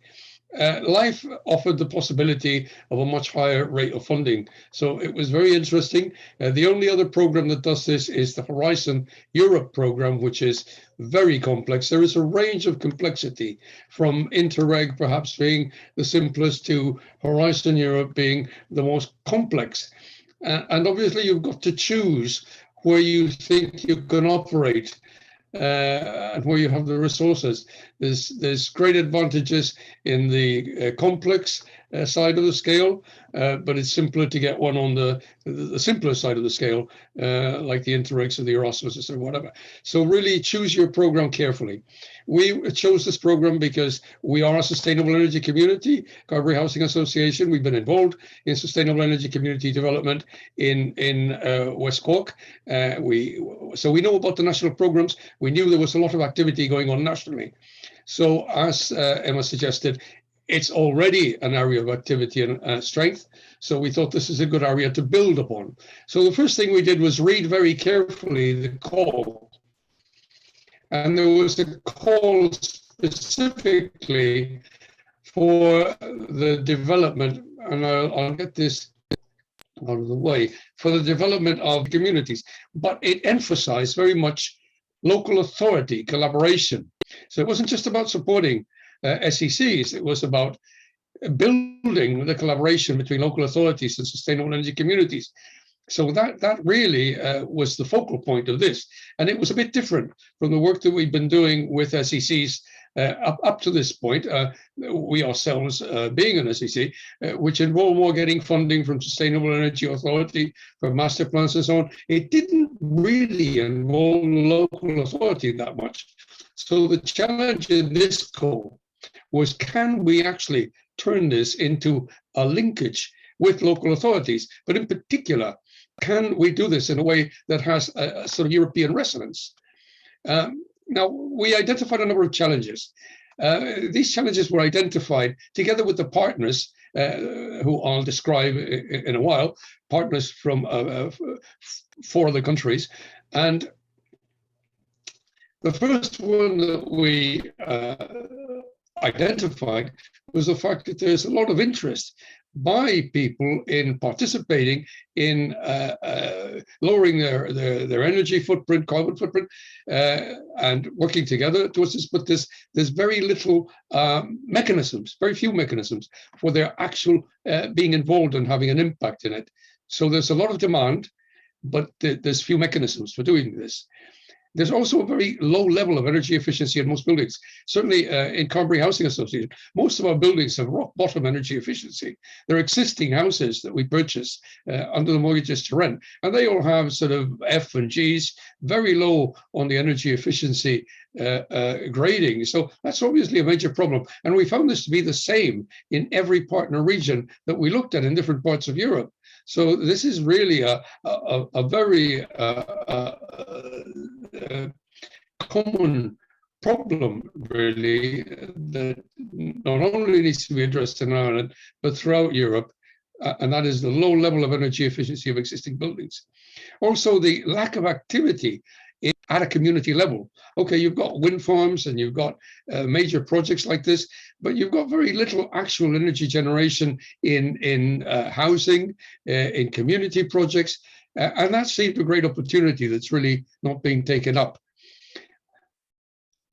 Life offered the possibility of a much higher rate of funding. So it was very interesting. The only other program that does this is the Horizon Europe program, which is very complex. There is a range of complexity from Interreg perhaps being the simplest to Horizon Europe being the most complex. And obviously you've got to choose where you think you can operate and where you have the resources. There's great advantages in the complex side of the scale, but it's simpler to get one on the simpler side of the scale, like the Interregs or the Erasmus or whatever. So really choose your program carefully. We chose this program because we are a sustainable energy community, Carberry Housing Association. We've been involved in sustainable energy community development in West Cork. So we know about the national programs. We knew there was a lot of activity going on nationally. So as Emma suggested, it's already an area of activity and strength. So we thought this is a good area to build upon. So the first thing we did was read very carefully the call. And there was a call specifically for the development, and I'll get this out of the way, for the development of communities. But it emphasized very much local authority collaboration. So it wasn't just about supporting SECs, it was about building the collaboration between local authorities and sustainable energy communities. So that really was the focal point of this. And it was a bit different from the work that we've been doing with SECs up to this point, we ourselves being an SEC, which involved more getting funding from Sustainable Energy Authority, from master plans and so on. It didn't really involve local authority that much. So the challenge in this call was, can we actually turn this into a linkage with local authorities? But in particular, can we do this in a way that has a sort of European resonance? Now, we identified a number of challenges. These challenges were identified together with the partners, who I'll describe in a while, partners from 4 other countries. And the first one that we identified was the fact that there's a lot of interest by people in participating in lowering their energy footprint, carbon footprint, and working together towards this. But there's very little mechanisms, very few mechanisms for their actual being involved and having an impact in it. So there's a lot of demand, but there's few mechanisms for doing this. There's also a very low level of energy efficiency in most buildings. Certainly in Carberry Housing Association, most of our buildings have rock bottom energy efficiency. They're existing houses that we purchase under the mortgages to rent, and they all have sort of F and Gs, very low on the energy efficiency grading. So that's obviously a major problem. And we found this to be the same in every partner region that we looked at in different parts of Europe. So this is really a very common problem, really, that not only needs to be addressed in Ireland, but throughout Europe, and that is the low level of energy efficiency of existing buildings. Also, the lack of activity at a community level. Okay, you've got wind farms and you've got major projects like this, but you've got very little actual energy generation in housing, in community projects, and that seemed a great opportunity that's really not being taken up.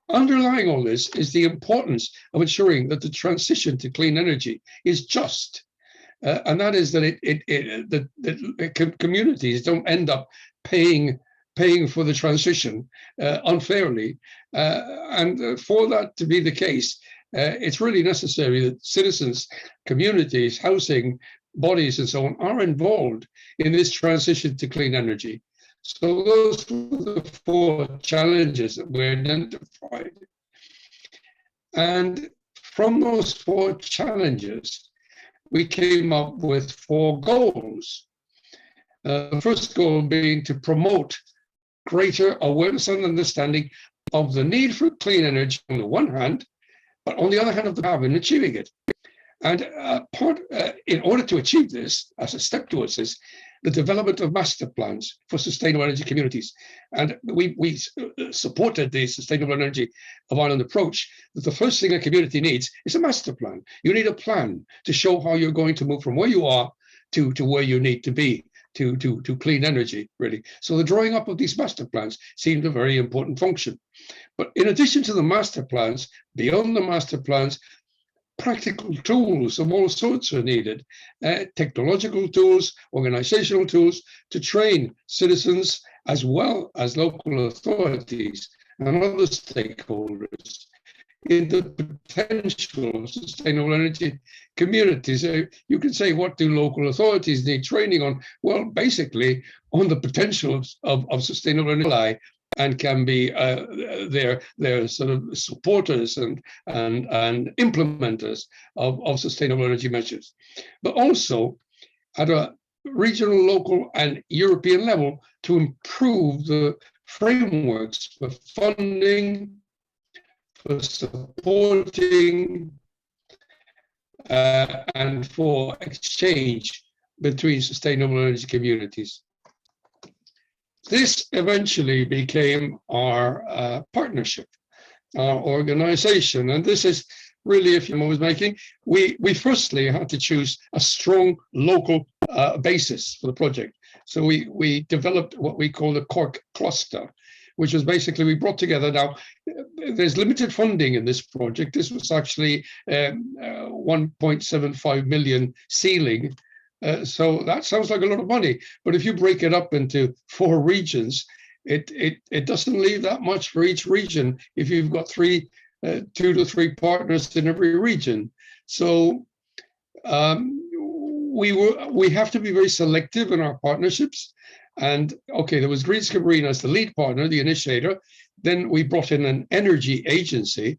Underlying all this is the importance of ensuring that the transition to clean energy is just, and that is that communities don't end up paying for the transition unfairly. And for that to be the case, it's really necessary that citizens, communities, housing bodies, and so on are involved in this transition to clean energy. So those were the 4 challenges that we identified. And from those 4 challenges, we came up with 4 goals. The first goal being to promote greater awareness and understanding of the need for clean energy on the one hand, but on the other hand of the power in achieving it. And in order to achieve this, as a step towards this, the development of master plans for sustainable energy communities. And we supported the Sustainable Energy of Ireland approach, that the first thing a community needs is a master plan. You need a plan to show how you're going to move from where you are to where you need to be to clean energy, really. So the drawing up of these master plans seemed a very important function. But in addition to the master plans, beyond the master plans, practical tools of all sorts are needed, technological tools, organizational tools to train citizens as well as local authorities and other stakeholders in the potential of sustainable energy communities. You can say, what do local authorities need training on? Well, basically on the potential of sustainable energy, and can be their sort of supporters and implementers of sustainable energy measures. But also at a regional, local, and European level to improve the frameworks for funding, for supporting, and for exchange between sustainable energy communities. This eventually became our partnership, our organization. And this is really, if you was making, we firstly had to choose a strong local basis for the project. So we developed what we call the Cork cluster, which was basically, we brought together, now there's limited funding in this project. This was actually 1.75 million ceiling. So that sounds like a lot of money, but if you break it up into 4 regions, it doesn't leave that much for each region if you've got 2 to 3 partners in every region. So we have to be very selective in our partnerships. And okay, there was Green Skibbereen as the lead partner, the initiator. Then we brought in an energy agency,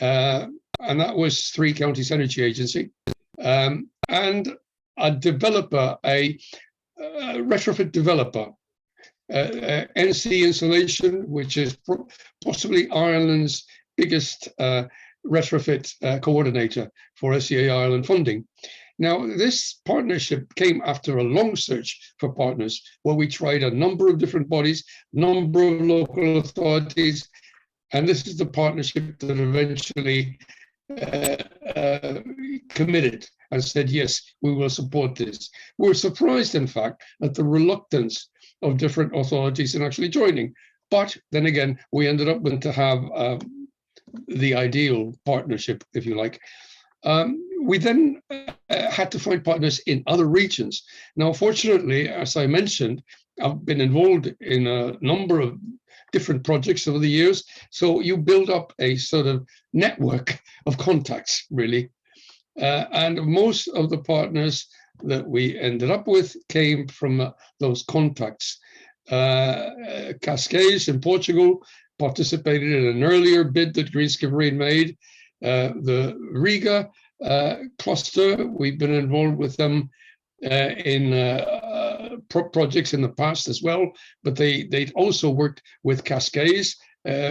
and that was 3 Counties Energy Agency, and a developer, a retrofit developer, NC Insulation, which is possibly Ireland's biggest retrofit coordinator for SEA Ireland funding. Now, this partnership came after a long search for partners, where we tried a number of different bodies, number of local authorities, and this is the partnership that eventually committed and said, yes, we will support this. We're surprised, in fact, at the reluctance of different authorities in actually joining. But then again, we ended up with to have the ideal partnership, if you like. We then had to find partners in other regions. Now, fortunately, as I mentioned, I've been involved in a number of different projects over the years. So you build up a sort of network of contacts, really. And most of the partners that we ended up with came from those contacts. Cascais in Portugal participated in an earlier bid that Green Skipperine made. The Riga cluster, we've been involved with them in projects in the past as well, but they'd also worked with Cascais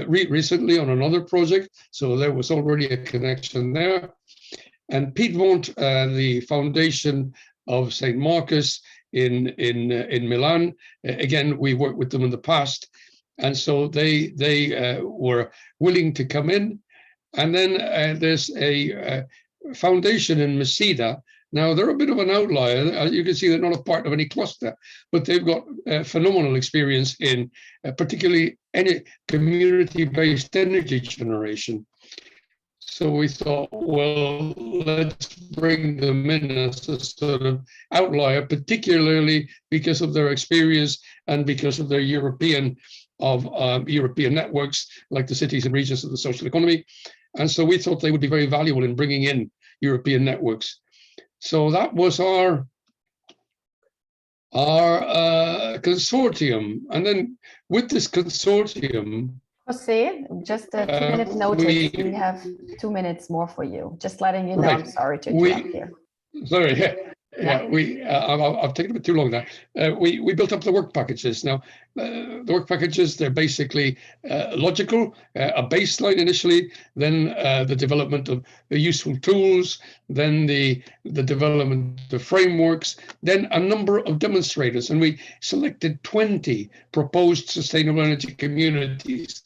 recently on another project, so there was already a connection there. And Piedmont, the foundation of St. Marcus in Milan, again, we worked with them in the past, and so they were willing to come in. And then there's a foundation in Mesida. Now, they're a bit of an outlier. As you can see, they're not a part of any cluster, but they've got phenomenal experience in particularly any community-based energy generation. So we thought, well, let's bring them in as a sort of outlier, particularly because of their experience and because of their European networks, like the cities and regions of the social economy. And so we thought they would be very valuable in bringing in European networks. So that was our consortium. And then with this consortium, Jose, just a 2-minute notice. We have 2 minutes more for you. Just letting you know. Right. I'm sorry to interrupt here. Sorry, I've taken a bit too long now. We built up the work packages. Now, the work packages, they're basically logical, a baseline initially, then the development of the useful tools, then the development of frameworks, then a number of demonstrators. And we selected 20 proposed sustainable energy communities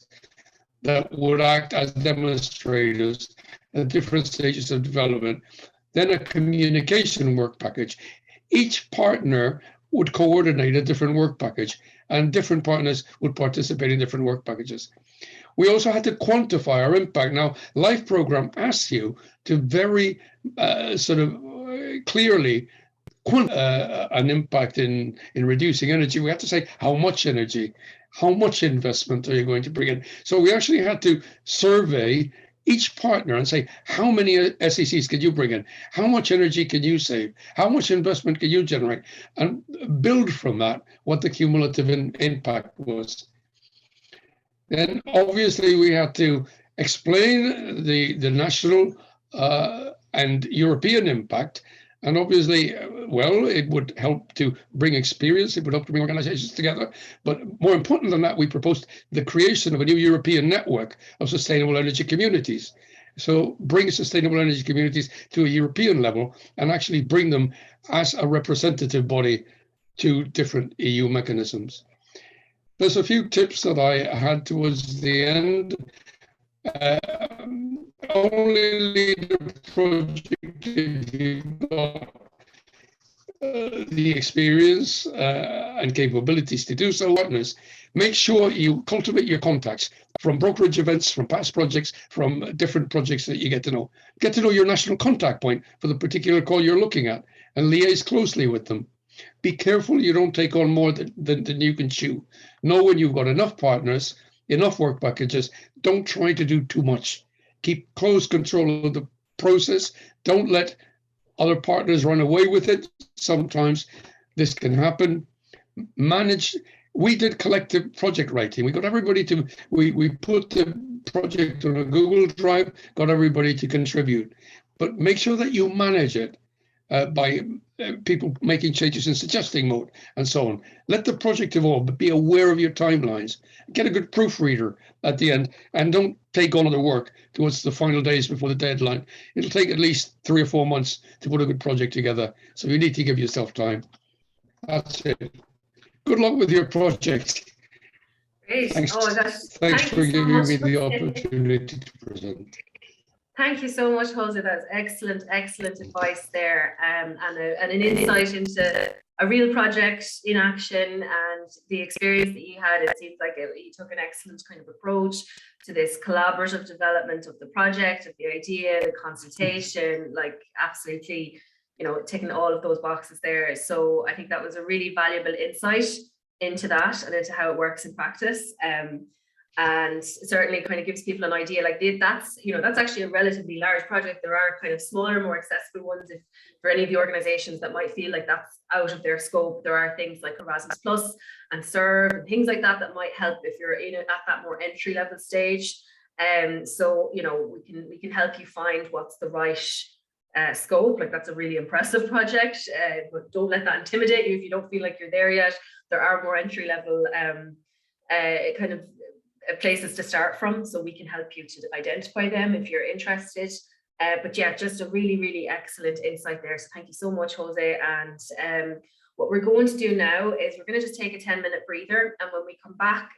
that would act as demonstrators at different stages of development. Then a communication work package. Each partner would coordinate a different work package, and different partners would participate in different work packages. We also had to quantify our impact. Now, LIFE program asks you to very sort of clearly quantify an impact in reducing energy. We had to say how much energy, how much investment are you going to bring in? So we actually had to survey each partner and say, how many SECs can you bring in? How much energy can you save? How much investment can you generate? And build from that what the cumulative impact was. Then obviously we had to explain the national and European impact. And obviously, well, it would help to bring experience, it would help to bring organizations together. But more important than that, we proposed the creation of a new European network of sustainable energy communities. So bring sustainable energy communities to a European level and actually bring them as a representative body to different EU mechanisms. There's a few tips that I had towards the end. Only lead a project if you've got the experience and capabilities to do so. Partners, make sure you cultivate your contacts from brokerage events, from past projects, from different projects that you get to know. Get to know your national contact point for the particular call you're looking at and liaise closely with them. Be careful you don't take on more than you can chew. Know when you've got enough partners, enough work packages. Don't try to do too much. Keep close control of the process. Don't let other partners run away with it. Sometimes this can happen. Manage. We did collective project writing. We got everybody to, we put the project on a Google Drive, got everybody to contribute. But make sure that you manage it by people making changes in suggesting mode and so on. Let the project evolve, but be aware of your timelines. Get a good proofreader at the end and don't take on other work towards the final days before the deadline. It'll take at least 3 or 4 months to put a good project together. So you need to give yourself time. That's it. Good luck with your project. Great. Thanks, Oh, thanks for giving me the opportunity to present. Thank you so much, Jose. That's excellent, excellent advice there, and an insight into a real project in action and the experience that you had. It seems like you took an excellent kind of approach to this collaborative development of the project, of the idea, the consultation, like absolutely, you know, ticking all of those boxes there. So I think that was a really valuable insight into that and into how it works in practice. And certainly kind of gives people an idea, like that's, you know, that's actually a relatively large project. There are kind of smaller, more accessible ones. If for any of the organizations that might feel like that's out of their scope, there are things like Erasmus Plus and Serve and things like that that might help if you're at that more entry level stage. So, you know, we can help you find what's the right scope. Like that's a really impressive project, but don't let that intimidate you if you don't feel like you're there yet. There are more entry level kind of places to start from, so we can help you to identify them if you're interested. But yeah, just a really, really excellent insight there. So thank you so much, Jose. And what we're going to do now is we're going to just take a 10-minute breather. And when we come back,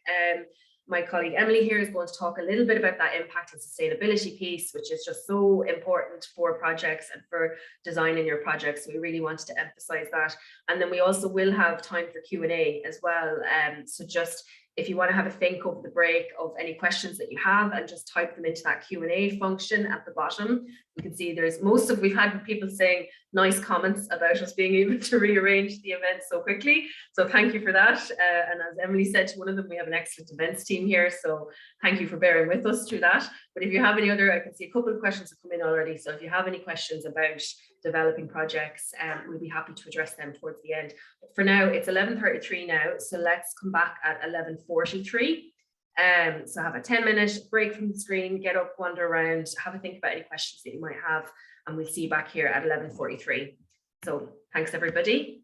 my colleague Emily here is going to talk a little bit about that impact and sustainability piece, which is just so important for projects and for designing your projects. So we really wanted to emphasize that. And then we also will have time for Q&A as well. So just if you want to have a think over the break of any questions that you have and just type them into that Q&A function at the bottom. You can see we've had people saying nice comments about us being able to rearrange the event so quickly. So thank you for that. And as Emily said to one of them, we have an excellent events team here. So thank you for bearing with us through that. But if you have any other, I can see a couple of questions have come in already. So if you have any questions about developing projects, we'll be happy to address them towards the end. But for now, it's 11:33 now. So let's come back at 11:43. So have a 10-minute break from the screen, get up, wander around, have a think about any questions that you might have, and we'll see you back here at 11:43. So thanks, everybody.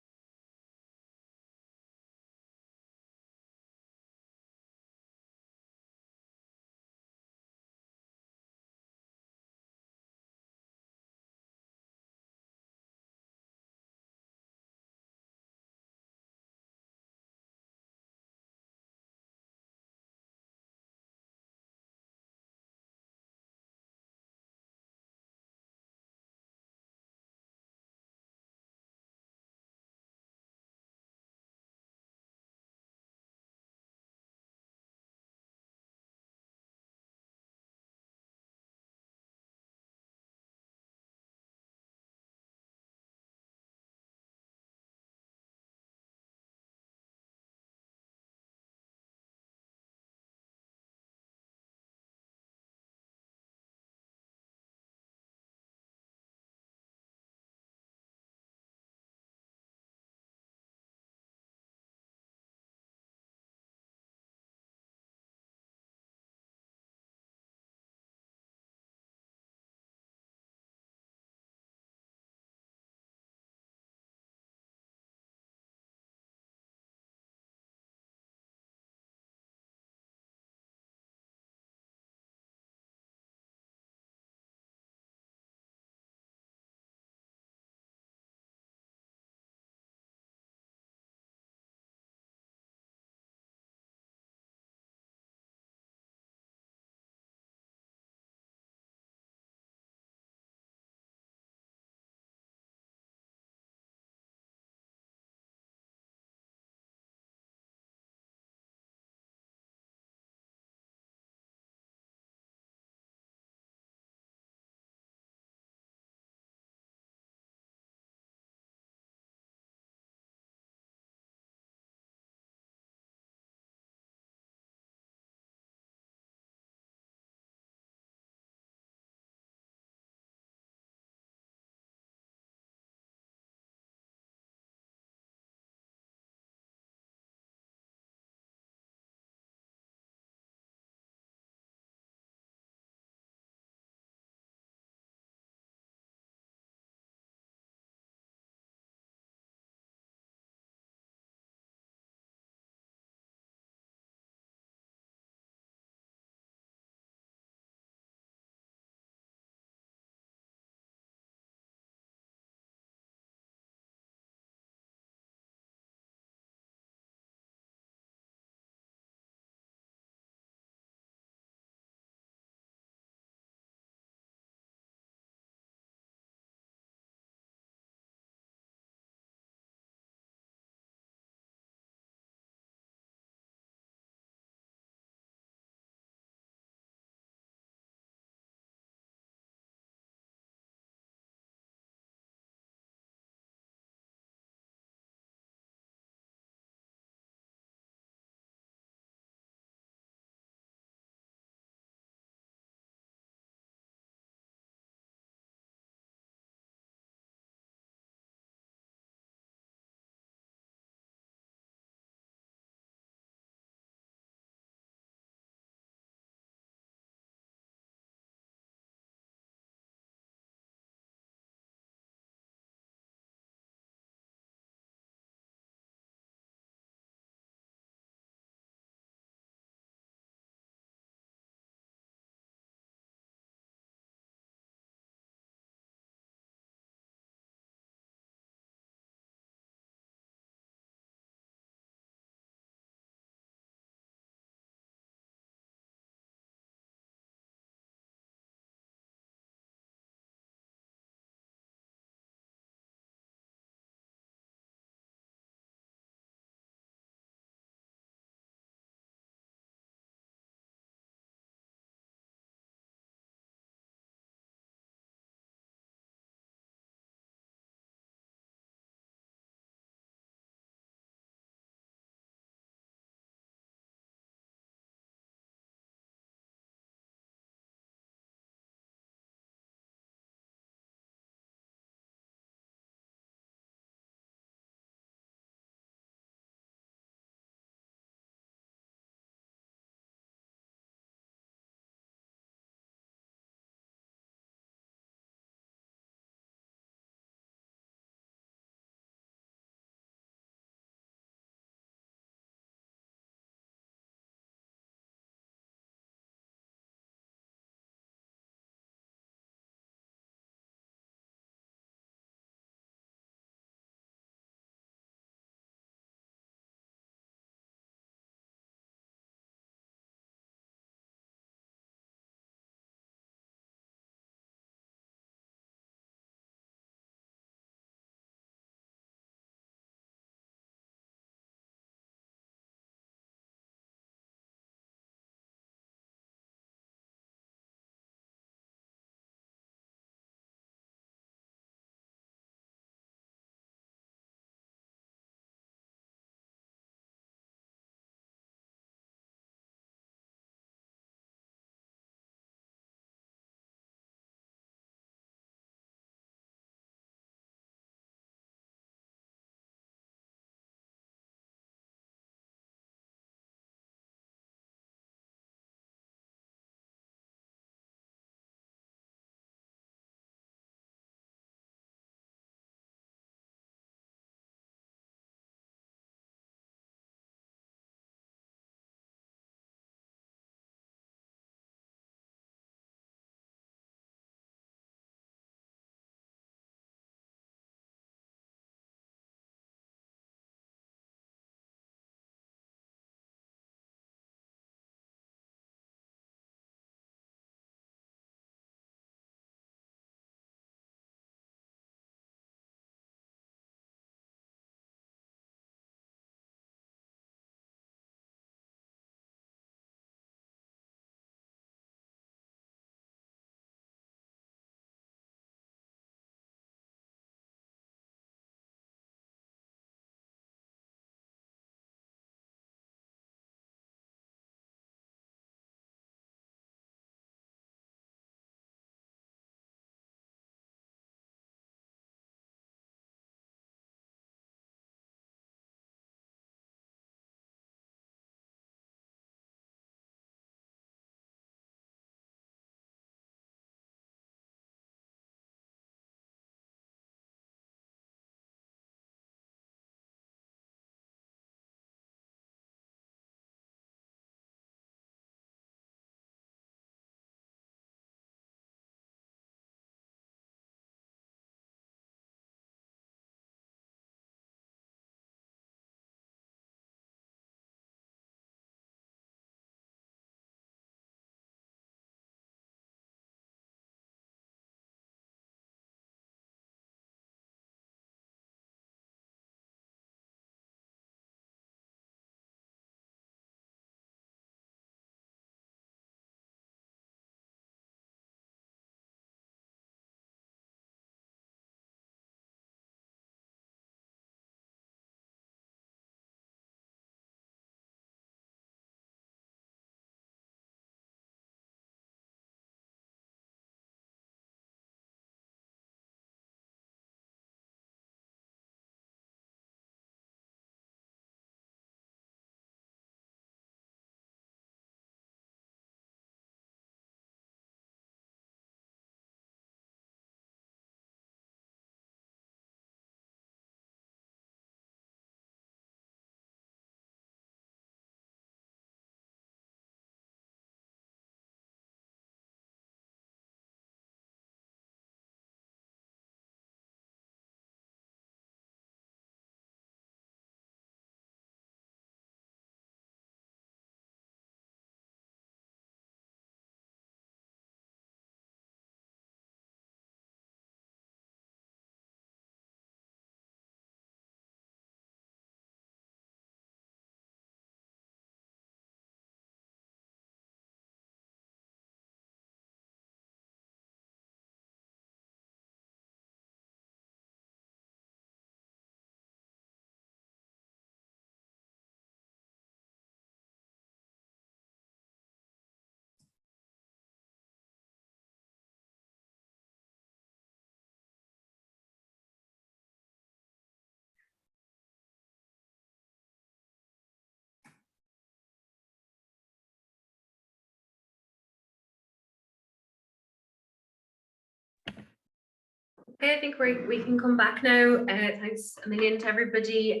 Okay, I think we can come back now. Thanks a million to everybody.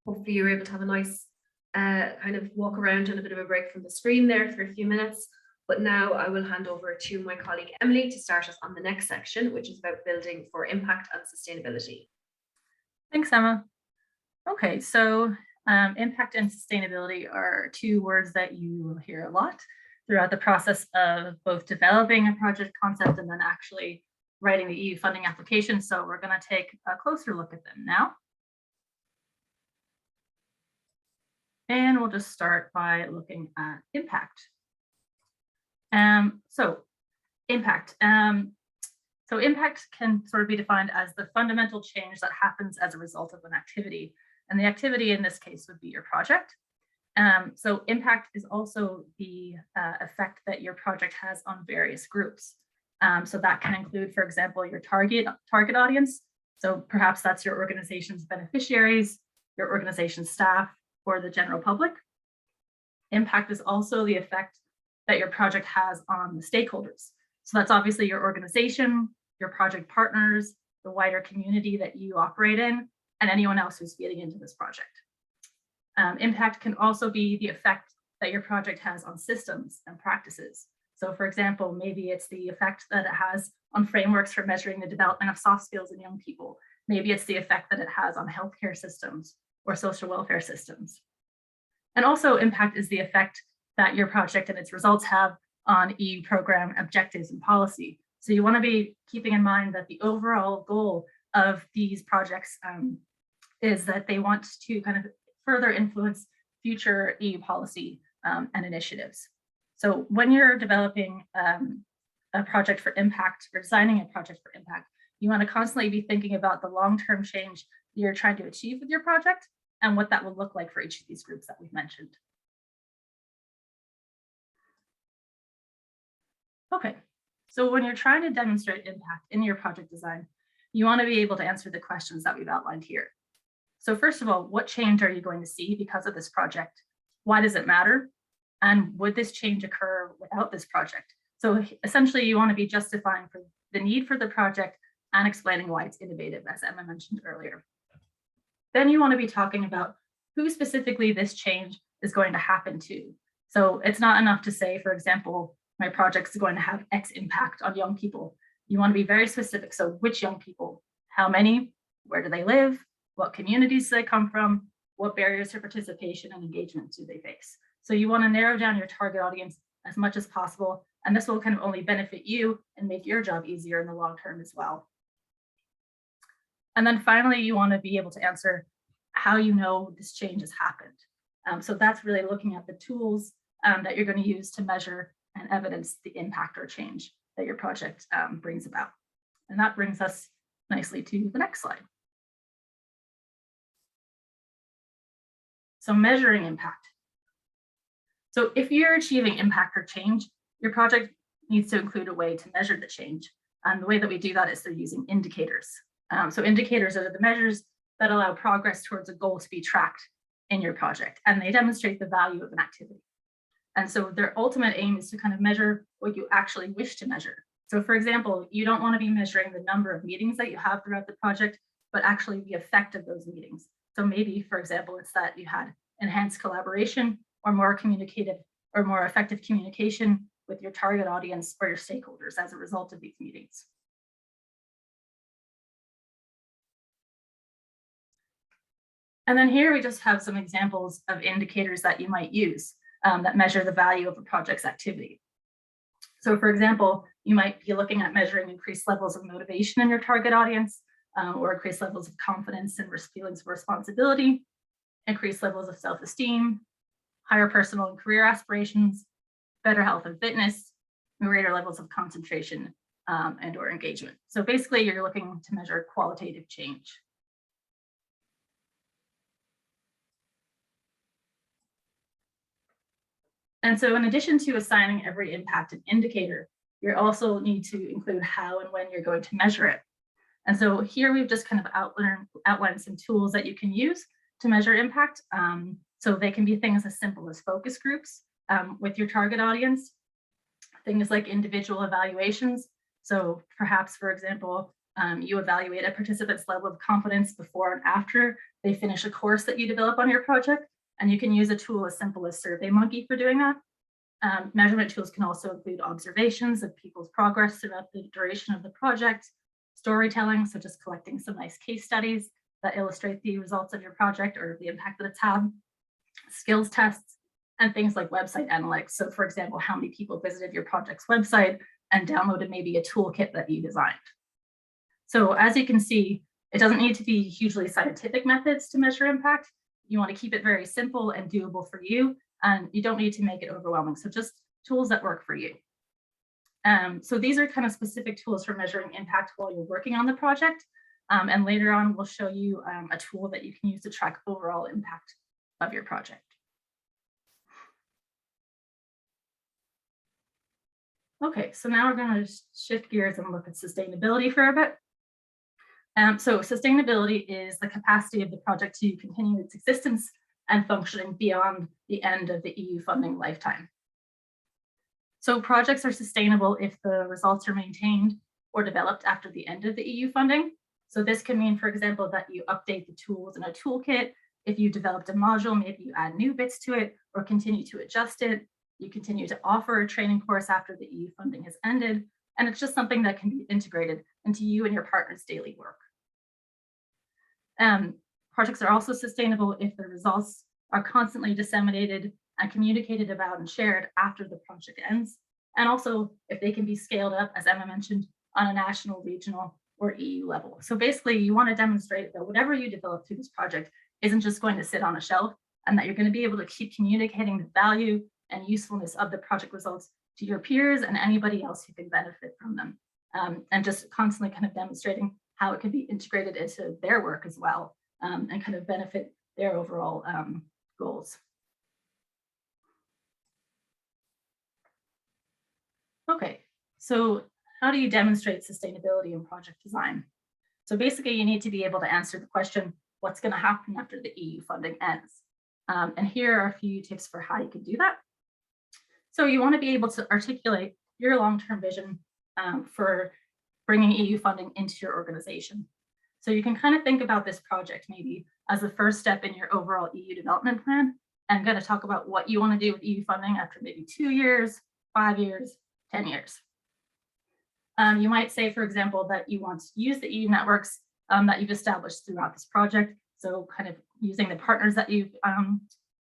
Hopefully you were able to have a nice kind of walk around and a bit of a break from the screen there for a few minutes. But now I will hand over to my colleague Emily to start us on the next section, which is about building for impact and sustainability. Thanks, Emma. Okay, so impact and sustainability are two words that you will hear a lot throughout the process of both developing a project concept and then actually writing the EU funding application. So we're going to take a closer look at them now. And we'll just start by looking at impact. So impact. So impact can sort of be defined as the fundamental change that happens as a result of an activity. And the activity in this case would be your project. So impact is also the effect that your project has on various groups. So that can include, for example, your target audience. So perhaps that's your organization's beneficiaries, your organization's staff, or the general public. Impact is also the effect that your project has on the stakeholders. So that's obviously your organization, your project partners, the wider community that you operate in, and anyone else who's feeding into this project. Impact can also be the effect that your project has on systems and practices. So for example, maybe it's the effect that it has on frameworks for measuring the development of soft skills in young people. Maybe it's the effect that it has on healthcare systems or social welfare systems. And also impact is the effect that your project and its results have on EU program objectives and policy. So you want to be keeping in mind that the overall goal of these projects is that they want to kind of further influence future EU policy and initiatives. So when you're developing a project for impact or designing a project for impact, you want to constantly be thinking about the long-term change you're trying to achieve with your project and what that will look like for each of these groups that we've mentioned. Okay, so when you're trying to demonstrate impact in your project design, you want to be able to answer the questions that we've outlined here. So first of all, what change are you going to see because of this project? Why does it matter? And would this change occur without this project? So essentially, you want to be justifying for the need for the project and explaining why it's innovative, as Emma mentioned earlier. Then you want to be talking about who specifically this change is going to happen to. So it's not enough to say, for example, my project is going to have X impact on young people. You want to be very specific. So which young people, how many, where do they live, what communities do they come from, what barriers to participation and engagement do they face? So you want to narrow down your target audience as much as possible, and this will kind of only benefit you and make your job easier in the long term as well. And then finally, you want to be able to answer how you know this change has happened. So that's really looking at the tools that you're going to use to measure and evidence the impact or change that your project brings about. And that brings us nicely to the next slide. So measuring impact. So if you're achieving impact or change, your project needs to include a way to measure the change. And the way that we do that is through using indicators. So indicators are the measures that allow progress towards a goal to be tracked in your project, and they demonstrate the value of an activity. And so their ultimate aim is to kind of measure what you actually wish to measure. So for example, you don't want to be measuring the number of meetings that you have throughout the project, but actually the effect of those meetings. So maybe, for example, it's that you had enhanced collaboration or more communicative or more effective communication with your target audience or your stakeholders as a result of these meetings. And then here we just have some examples of indicators that you might use that measure the value of a project's activity. So for example, you might be looking at measuring increased levels of motivation in your target audience, or increased levels of confidence and feelings of responsibility, increased levels of self-esteem, higher personal and career aspirations, better health and fitness, and greater levels of concentration and or engagement. So basically you're looking to measure qualitative change. And so in addition to assigning every impact an indicator, you also need to include how and when you're going to measure it. And so here we've just kind of outlined some tools that you can use to measure impact. So they can be things as simple as focus groups with your target audience, things like individual evaluations. So perhaps, for example, You evaluate a participant's level of confidence before and after they finish a course that you develop on your project. And you can use a tool as simple as SurveyMonkey for doing that. Measurement tools can also include observations of people's progress throughout the duration of the project, storytelling, so just collecting some nice case studies that illustrate the results of your project or the impact that it's had, skills tests, and things like website analytics. So for example, how many people visited your project's website and downloaded maybe a toolkit that you designed. So as you can see, it doesn't need to be hugely scientific methods to measure impact. You want to keep it very simple and doable for you, and you don't need to make it overwhelming. So just tools that work for you. So these are kind of specific tools for measuring impact while you're working on the project. And later on, we'll show you a tool that you can use to track overall impact of your project. Okay, so now we're going to shift gears and look at sustainability for a bit. So sustainability is the capacity of the project to continue its existence and functioning beyond the end of the EU funding lifetime. So projects are sustainable if the results are maintained or developed after the end of the EU funding. So this can mean, for example, that you update the tools in a toolkit. If you developed a module, maybe you add new bits to it or continue to adjust it. You continue to offer a training course after the EU funding has ended. And it's just something that can be integrated into you and your partner's daily work. Projects are also sustainable if the results are constantly disseminated and communicated about and shared after the project ends. And also if they can be scaled up, as Emma mentioned, on a national, regional, or EU level. So basically you want to demonstrate that whatever you develop through this project isn't just going to sit on a shelf, and that you're going to be able to keep communicating the value and usefulness of the project results to your peers and anybody else who can benefit from them. And just constantly kind of demonstrating how it can be integrated into their work as well, and kind of benefit their overall goals. Okay, so how do you demonstrate sustainability in project design? So basically you need to be able to answer the question, what's going to happen after the EU funding ends? And here are a few tips for how you can do that. So you want to be able to articulate your long-term vision for bringing EU funding into your organization. So you can kind of think about this project maybe as the first step in your overall EU development plan, and going to talk about what you want to do with EU funding after maybe 2 years, 5 years, 10 years. You might say, for example, that you want to use the EU networks that you've established throughout this project. So kind of using the partners that you've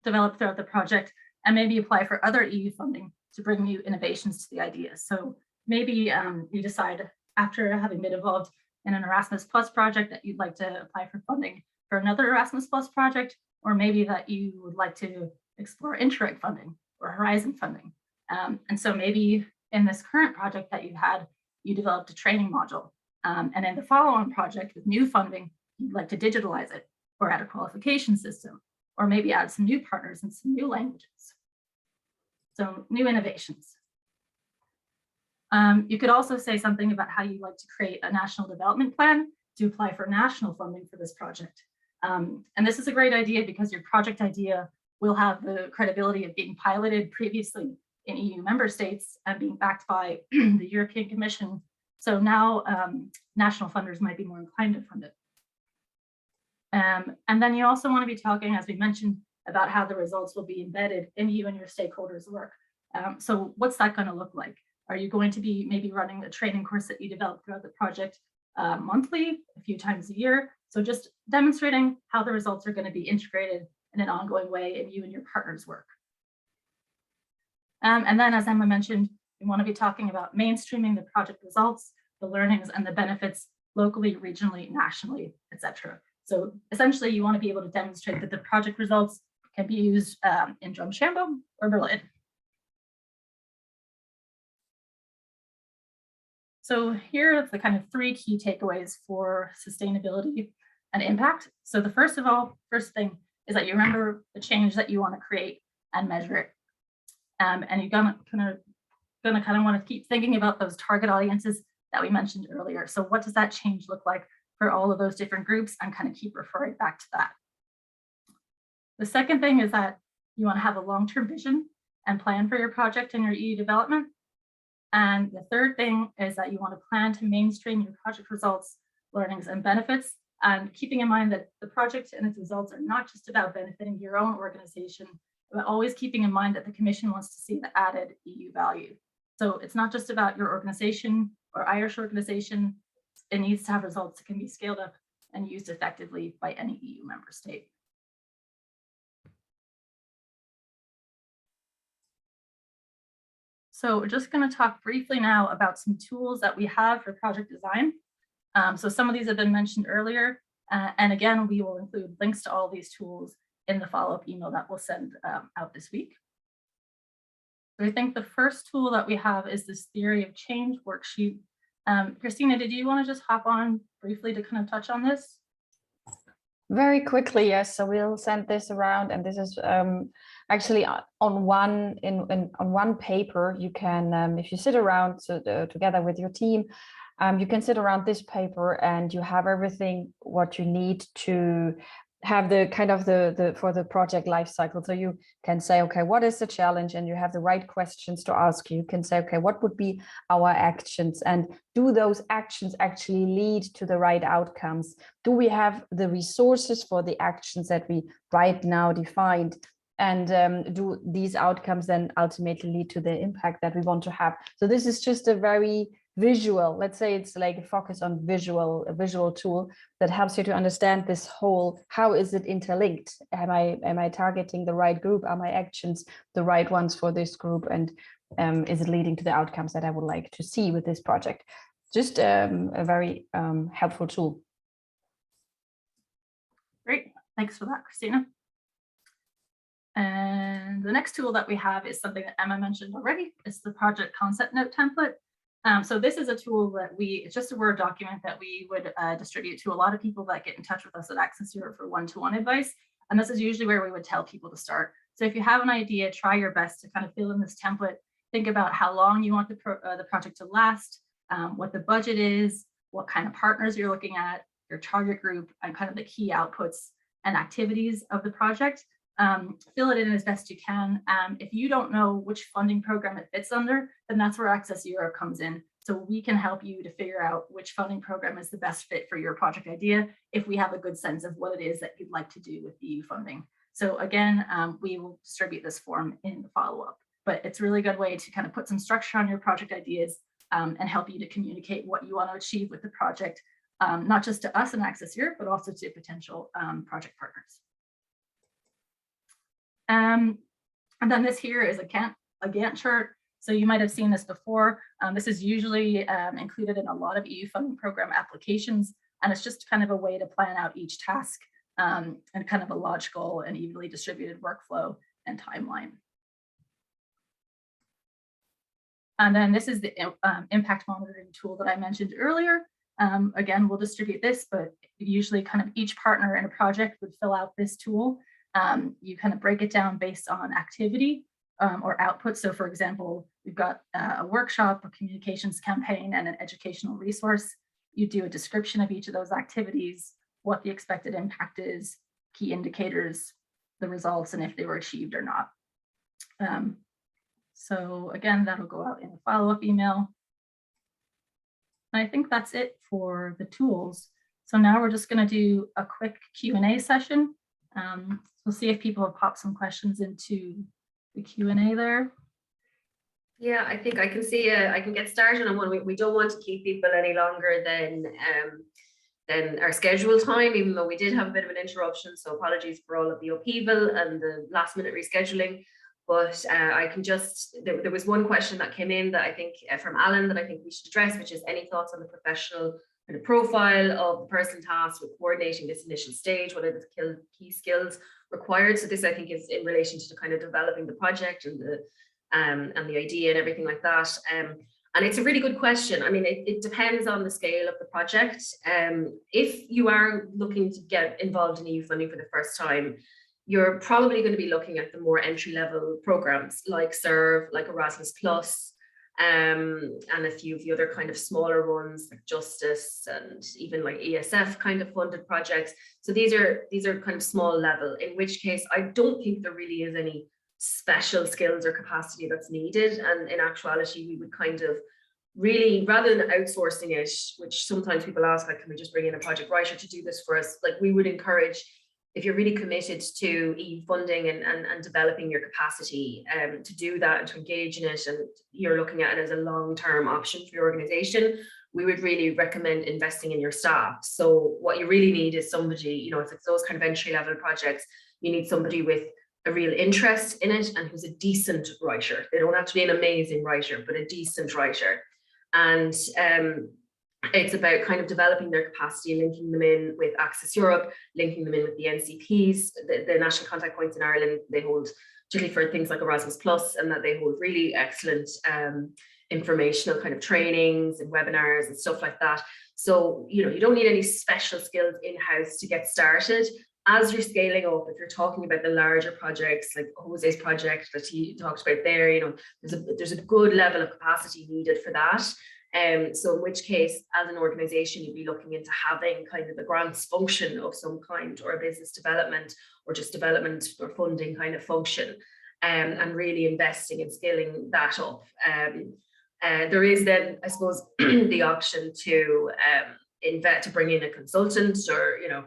developed throughout the project, and maybe apply for other EU funding to bring new innovations to the ideas. So maybe you decide after having been involved in an Erasmus Plus project that you'd like to apply for funding for another Erasmus Plus project, or maybe that you would like to explore Interreg funding or Horizon funding. And so maybe in this current project that you had, you developed a training module. And in the follow-on project with new funding, you'd like to digitalize it or add a qualification system, or maybe add some new partners and some new languages. So new innovations. You could also say something about how you'd like to create a national development plan to apply for national funding for this project. And this is a great idea because your project idea will have the credibility of being piloted previously in EU member states and being backed by the European Commission. So now national funders might be more inclined to fund it. And then you also want to be talking, as we mentioned, about how the results will be embedded in you and your stakeholders' work. So what's that going to look like? Are you going to be maybe running a training course that you develop throughout the project monthly, a few times a year? So just demonstrating how the results are going to be integrated in an ongoing way in you and your partner's work. And then, as Emma mentioned, we want to be talking about mainstreaming the project results, the learnings and the benefits locally, regionally, nationally, etc. So essentially, you want to be able to demonstrate that the project results can be used in Drumshambo or Berlin. So here are the kind of 3 key takeaways for sustainability and impact. So the first thing is that you remember the change that you want to create and measure it. And you're gonna kind of want to keep thinking about those target audiences that we mentioned earlier. So what does that change look like for all of those different groups, and kind of keep referring back to that. The second thing is that you want to have a long-term vision and plan for your project and your EU development. And the third thing is that you want to plan to mainstream your project results, learnings, and benefits, and keeping in mind that the project and its results are not just about benefiting your own organization, but always keeping in mind that the Commission wants to see the added EU value. So it's not just about your organization or Irish organization. It needs to have results that can be scaled up and used effectively by any EU member state. So we're just going to talk briefly now about some tools that we have for project design. So some of these have been mentioned earlier. And again, we will include links to all these tools in the follow-up email that we'll send out this week. So I think the first tool that we have is this theory of change worksheet. Christina, did you want to just hop on briefly to kind of touch on this? Very quickly, yes. So we'll send this around, and this is actually on one paper. You can, if you sit around together with your team, you can sit around this paper, and you have everything what you need to have the kind of for the project life cycle. So you can say, okay, what is the challenge? And you have the right questions to ask. You can say, okay, what would be our actions? And do those actions actually lead to the right outcomes? Do we have the resources for the actions that we right now defined? And do these outcomes then ultimately lead to the impact that we want to have? So this is just a very visual, let's say it's like a focus on a visual tool that helps you to understand this whole, how is it interlinked? Am I targeting the right group? Are my actions the right ones for this group? And is it leading to the outcomes that I would like to see with this project? Just a very helpful tool. Great, thanks for that, Christina. And the next tool that we have is something that Emma mentioned already. It's the project concept note template. So this is a tool that it's just a Word document that we would distribute to a lot of people that get in touch with us at Access Europe for one-to-one advice. And this is usually where we would tell people to start. So if you have an idea, try your best to kind of fill in this template. Think about how long you want the project to last, what the budget is, what kind of partners you're looking at, your target group, and kind of the key outputs and activities of the project. Fill it in as best you can. If you don't know which funding program it fits under, then that's where Access Europe comes in. So we can help you to figure out which funding program is the best fit for your project idea if we have a good sense of what it is that you'd like to do with EU funding. So again, we will distribute this form in the follow-up, but it's a really good way to kind of put some structure on your project ideas and help you to communicate what you want to achieve with the project, not just to us in Access Europe, but also to potential project partners. And then this here is a Gantt chart. So you might have seen this before. This is usually included in a lot of EU funding program applications. And it's just kind of a way to plan out each task and kind of a logical and evenly distributed workflow and timeline. And then this is the impact monitoring tool that I mentioned earlier. Again, we'll distribute this, but usually kind of each partner in a project would fill out this tool. You kind of break it down based on activity or output. So for example, we've got a workshop, a communications campaign, and an educational resource. You do a description of each of those activities, what the expected impact is, key indicators, the results, and if they were achieved or not. So again, that'll go out in a follow-up email. And I think that's it for the tools. So now we're just going to do a quick Q&A session. We'll see if people have popped some questions into the Q&A there. Yeah, I think I can see I can get started on one. We don't want to keep people any longer than our scheduled time, even though we did have a bit of an interruption. So apologies for all of the upheaval and the last minute rescheduling. But I can just, there was one question that came in that I think from Alan that I think we should address, which is any thoughts on the professional kind of profile of the person tasked with coordinating this initial stage, what are the key skills required? So this, I think, is in relation to the kind of developing the project and the idea and everything like that. And it's a really good question. I mean, it depends on the scale of the project. If you are looking to get involved in EU funding for the first time, you're probably going to be looking at the more entry-level programs like SERVE, like Erasmus Plus, and a few of the other kind of smaller ones like Justice and even like ESF kind of funded projects. So these are kind of small level, in which case I don't think there really is any special skills or capacity that's needed. And in actuality, we would kind of really, rather than outsourcing it, which sometimes people ask, like, can we just bring in a project writer to do this for us? Like, we would encourage, if you're really committed to EU funding and developing your capacity to do that and to engage in it, and you're looking at it as a long-term option for your organization, we would really recommend investing in your staff. So what you really need is somebody, you know, if it's those kind of entry-level projects, you need somebody with a real interest in it and who's a decent writer. They don't have to be an amazing writer, but a decent writer. And it's about kind of developing their capacity, linking them in with Access Europe, linking them in with the NCPs, the national contact points in Ireland. They hold, particularly for things like Erasmus Plus, and that they hold really excellent informational kind of trainings and webinars and stuff like that. So, you know, you don't need any special skills in-house to get started. As you're scaling up, if you're talking about the larger projects, like Jose's project that he talked about there, you know, there's a good level of capacity needed for that. So in which case, as an organization, you'd be looking into having kind of a grants function of some kind, or a business development, or just development or funding kind of function, and really investing in scaling that up. There is then, I suppose, the option to bring in a consultant, or, you know,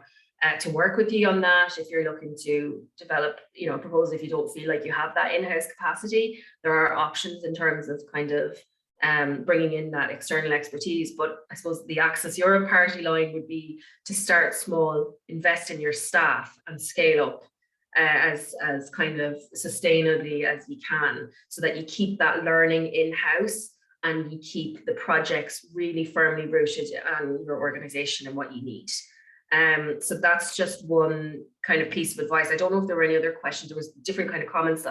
to work with you on that. If you're looking to develop, you know, a proposal, if you don't feel like you have that in-house capacity, there are options in terms of kind of bringing in that external expertise. But I suppose the Access Europe party line would be to start small, invest in your staff, and scale up as kind of sustainably as you can, so that you keep that learning in-house and you keep the projects really firmly rooted on your organization and what you need. So that's just one kind of piece of advice. I don't know if there were any other questions. There was different kind of comments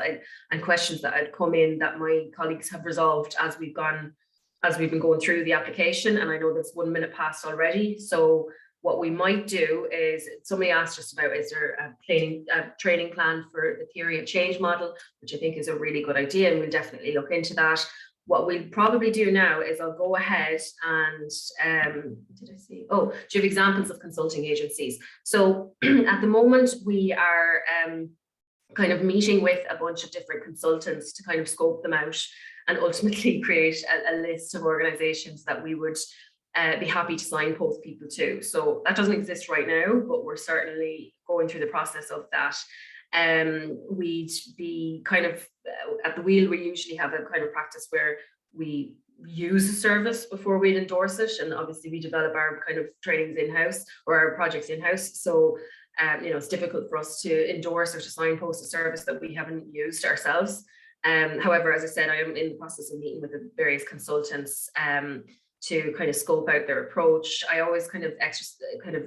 and questions that had come in that my colleagues have resolved as we've been going through the application. And I know that's 1 minute past already. So what we might do is, somebody asked us about, is there a training plan for the theory of change model, which I think is a really good idea, and we'll definitely look into that. What we'll probably do now is I'll go ahead and, did I see? Oh, do you have examples of consulting agencies? So at the moment we are kind of meeting with a bunch of different consultants to kind of scope them out and ultimately create a list of organizations that we would be happy to signpost people to. So that doesn't exist right now, but we're certainly going through the process of that. We'd be kind of at the wheel, we usually have a kind of practice where we use a service before we'd endorse it, and obviously we develop our kind of trainings in-house, or our projects in-house. So you know, it's difficult for us to endorse or to signpost a service that we haven't used ourselves. However, as I said, I am in the process of meeting with the various consultants to kind of scope out their approach. I always kind of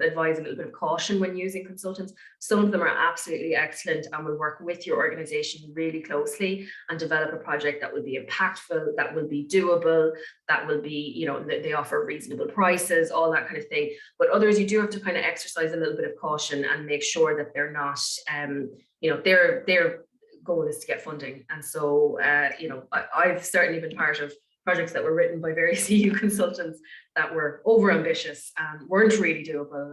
advise a little bit of caution when using consultants. Some of them are absolutely excellent and will work with your organization really closely and develop a project that will be impactful, that will be doable, that will be, you know, they offer reasonable prices, all that kind of thing. But others, you do have to kind of exercise a little bit of caution and make sure that they're not, you know, their goal is to get funding. And so, you know, I've certainly been part of projects that were written by various EU consultants that were overambitious and weren't really doable,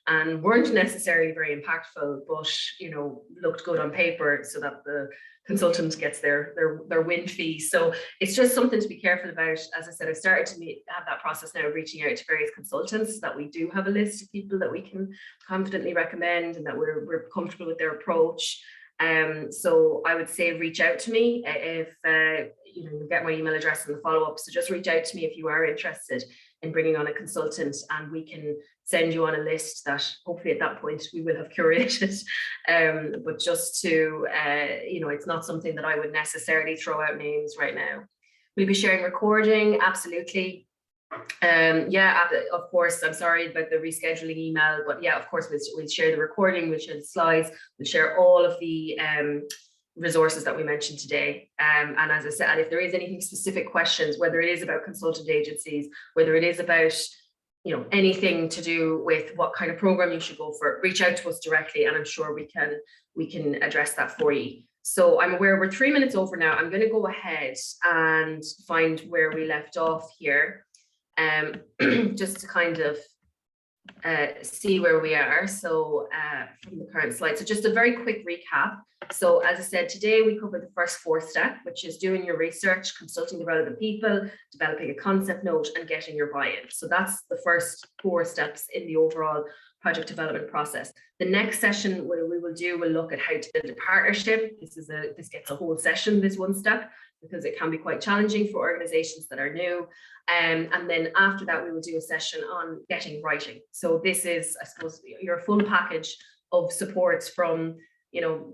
and weren't necessarily very impactful, but, you know, looked good on paper, so that the consultant gets their win fee. So it's just something to be careful about. As I said, I've started to have that process now of reaching out to various consultants, that we do have a list of people that we can confidently recommend and that we're comfortable with their approach. So I would say reach out to me if you know, you'll get my email address in the follow-up. So just reach out to me if you are interested in bringing on a consultant, and we can send you on a list that hopefully at that point we will have curated. But just to, you know, it's not something that I would necessarily throw out names right now. We'll be sharing recording, absolutely. Yeah, of course, I'm sorry about the rescheduling email, but yeah, of course, we'll share the recording, we'll share the slides, we'll share all of the resources that we mentioned today. And as I said, if there is anything specific questions, whether it is about consultant agencies, whether it is about, you know, anything to do with what kind of program you should go for, reach out to us directly, and I'm sure we can address that for you. So I'm aware we're 3 minutes over now. I'm going to go ahead and find where we left off here. Just to kind of see where we are. So from the current slide, so just a very quick recap. So as I said, today we covered the first 4th step, which is doing your research, consulting the relevant people, developing a concept note, and getting your buy-in. So that's the first 4 steps in the overall project development process. The next session we'll look at how to build a partnership. This gets a whole session, this one step, because it can be quite challenging for organizations that are new. And then after that, we will do a session on getting writing. So this is, I suppose, your full package of supports from,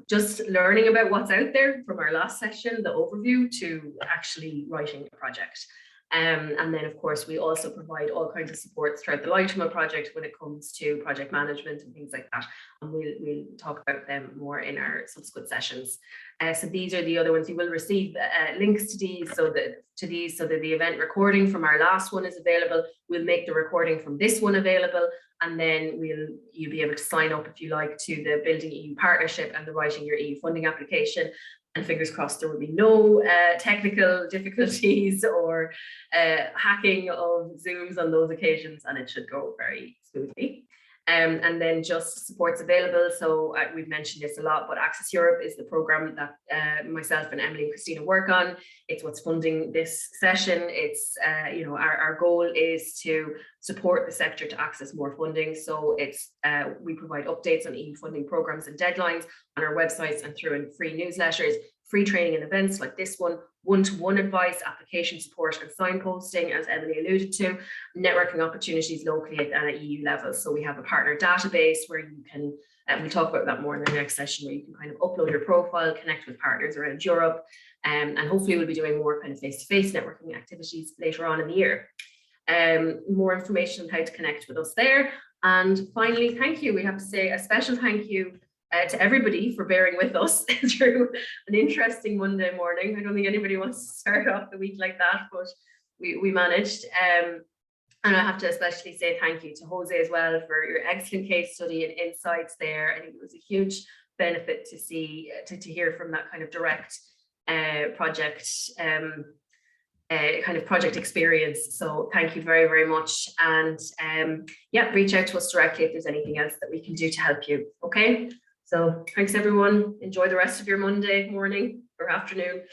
just learning about what's out there from our last session, the overview, to actually writing a project. And then, of course, we also provide all kinds of supports throughout the lifetime of a project when it comes to project management and things like that. And we'll talk about them more in our subsequent sessions. So these are the other ones. You will receive links to these so that the event recording from our last one is available. We'll make the recording from this one available, and then you'll be able to sign up if you like to the Building EU Partnership and the Writing Your EU Funding application. And fingers crossed there will be no technical difficulties or hacking of Zooms on those occasions, and it should go very smoothly. And then just supports available. So we've mentioned this a lot, but Access Europe is the program that myself and Emily and Christina work on. It's what's funding this session. It's, our goal is to support the sector to access more funding. So we provide updates on EU funding programs and deadlines on our websites and through free newsletters, free training and events like this one-to-one advice, application support and signposting, as Emily alluded to, networking opportunities locally at EU level. So we have a partner database where you can, we'll talk about that more in the next session, where you can kind of upload your profile, connect with partners around Europe, and hopefully we'll be doing more kind of face-to-face networking activities later on in the year. More information on how to connect with us there. And finally, thank you. We have to say a special thank you to everybody for bearing with us through an interesting Monday morning. I don't think anybody wants to start off the week like that, but we managed. And I have to especially say thank you to Jose as well for your excellent case study and insights there. I think it was a huge benefit to see, to hear from that kind of direct project experience. So thank you very, very much. And yeah, reach out to us directly if there's anything else that we can do to help you. Okay. So thanks everyone. Enjoy the rest of your Monday morning or afternoon.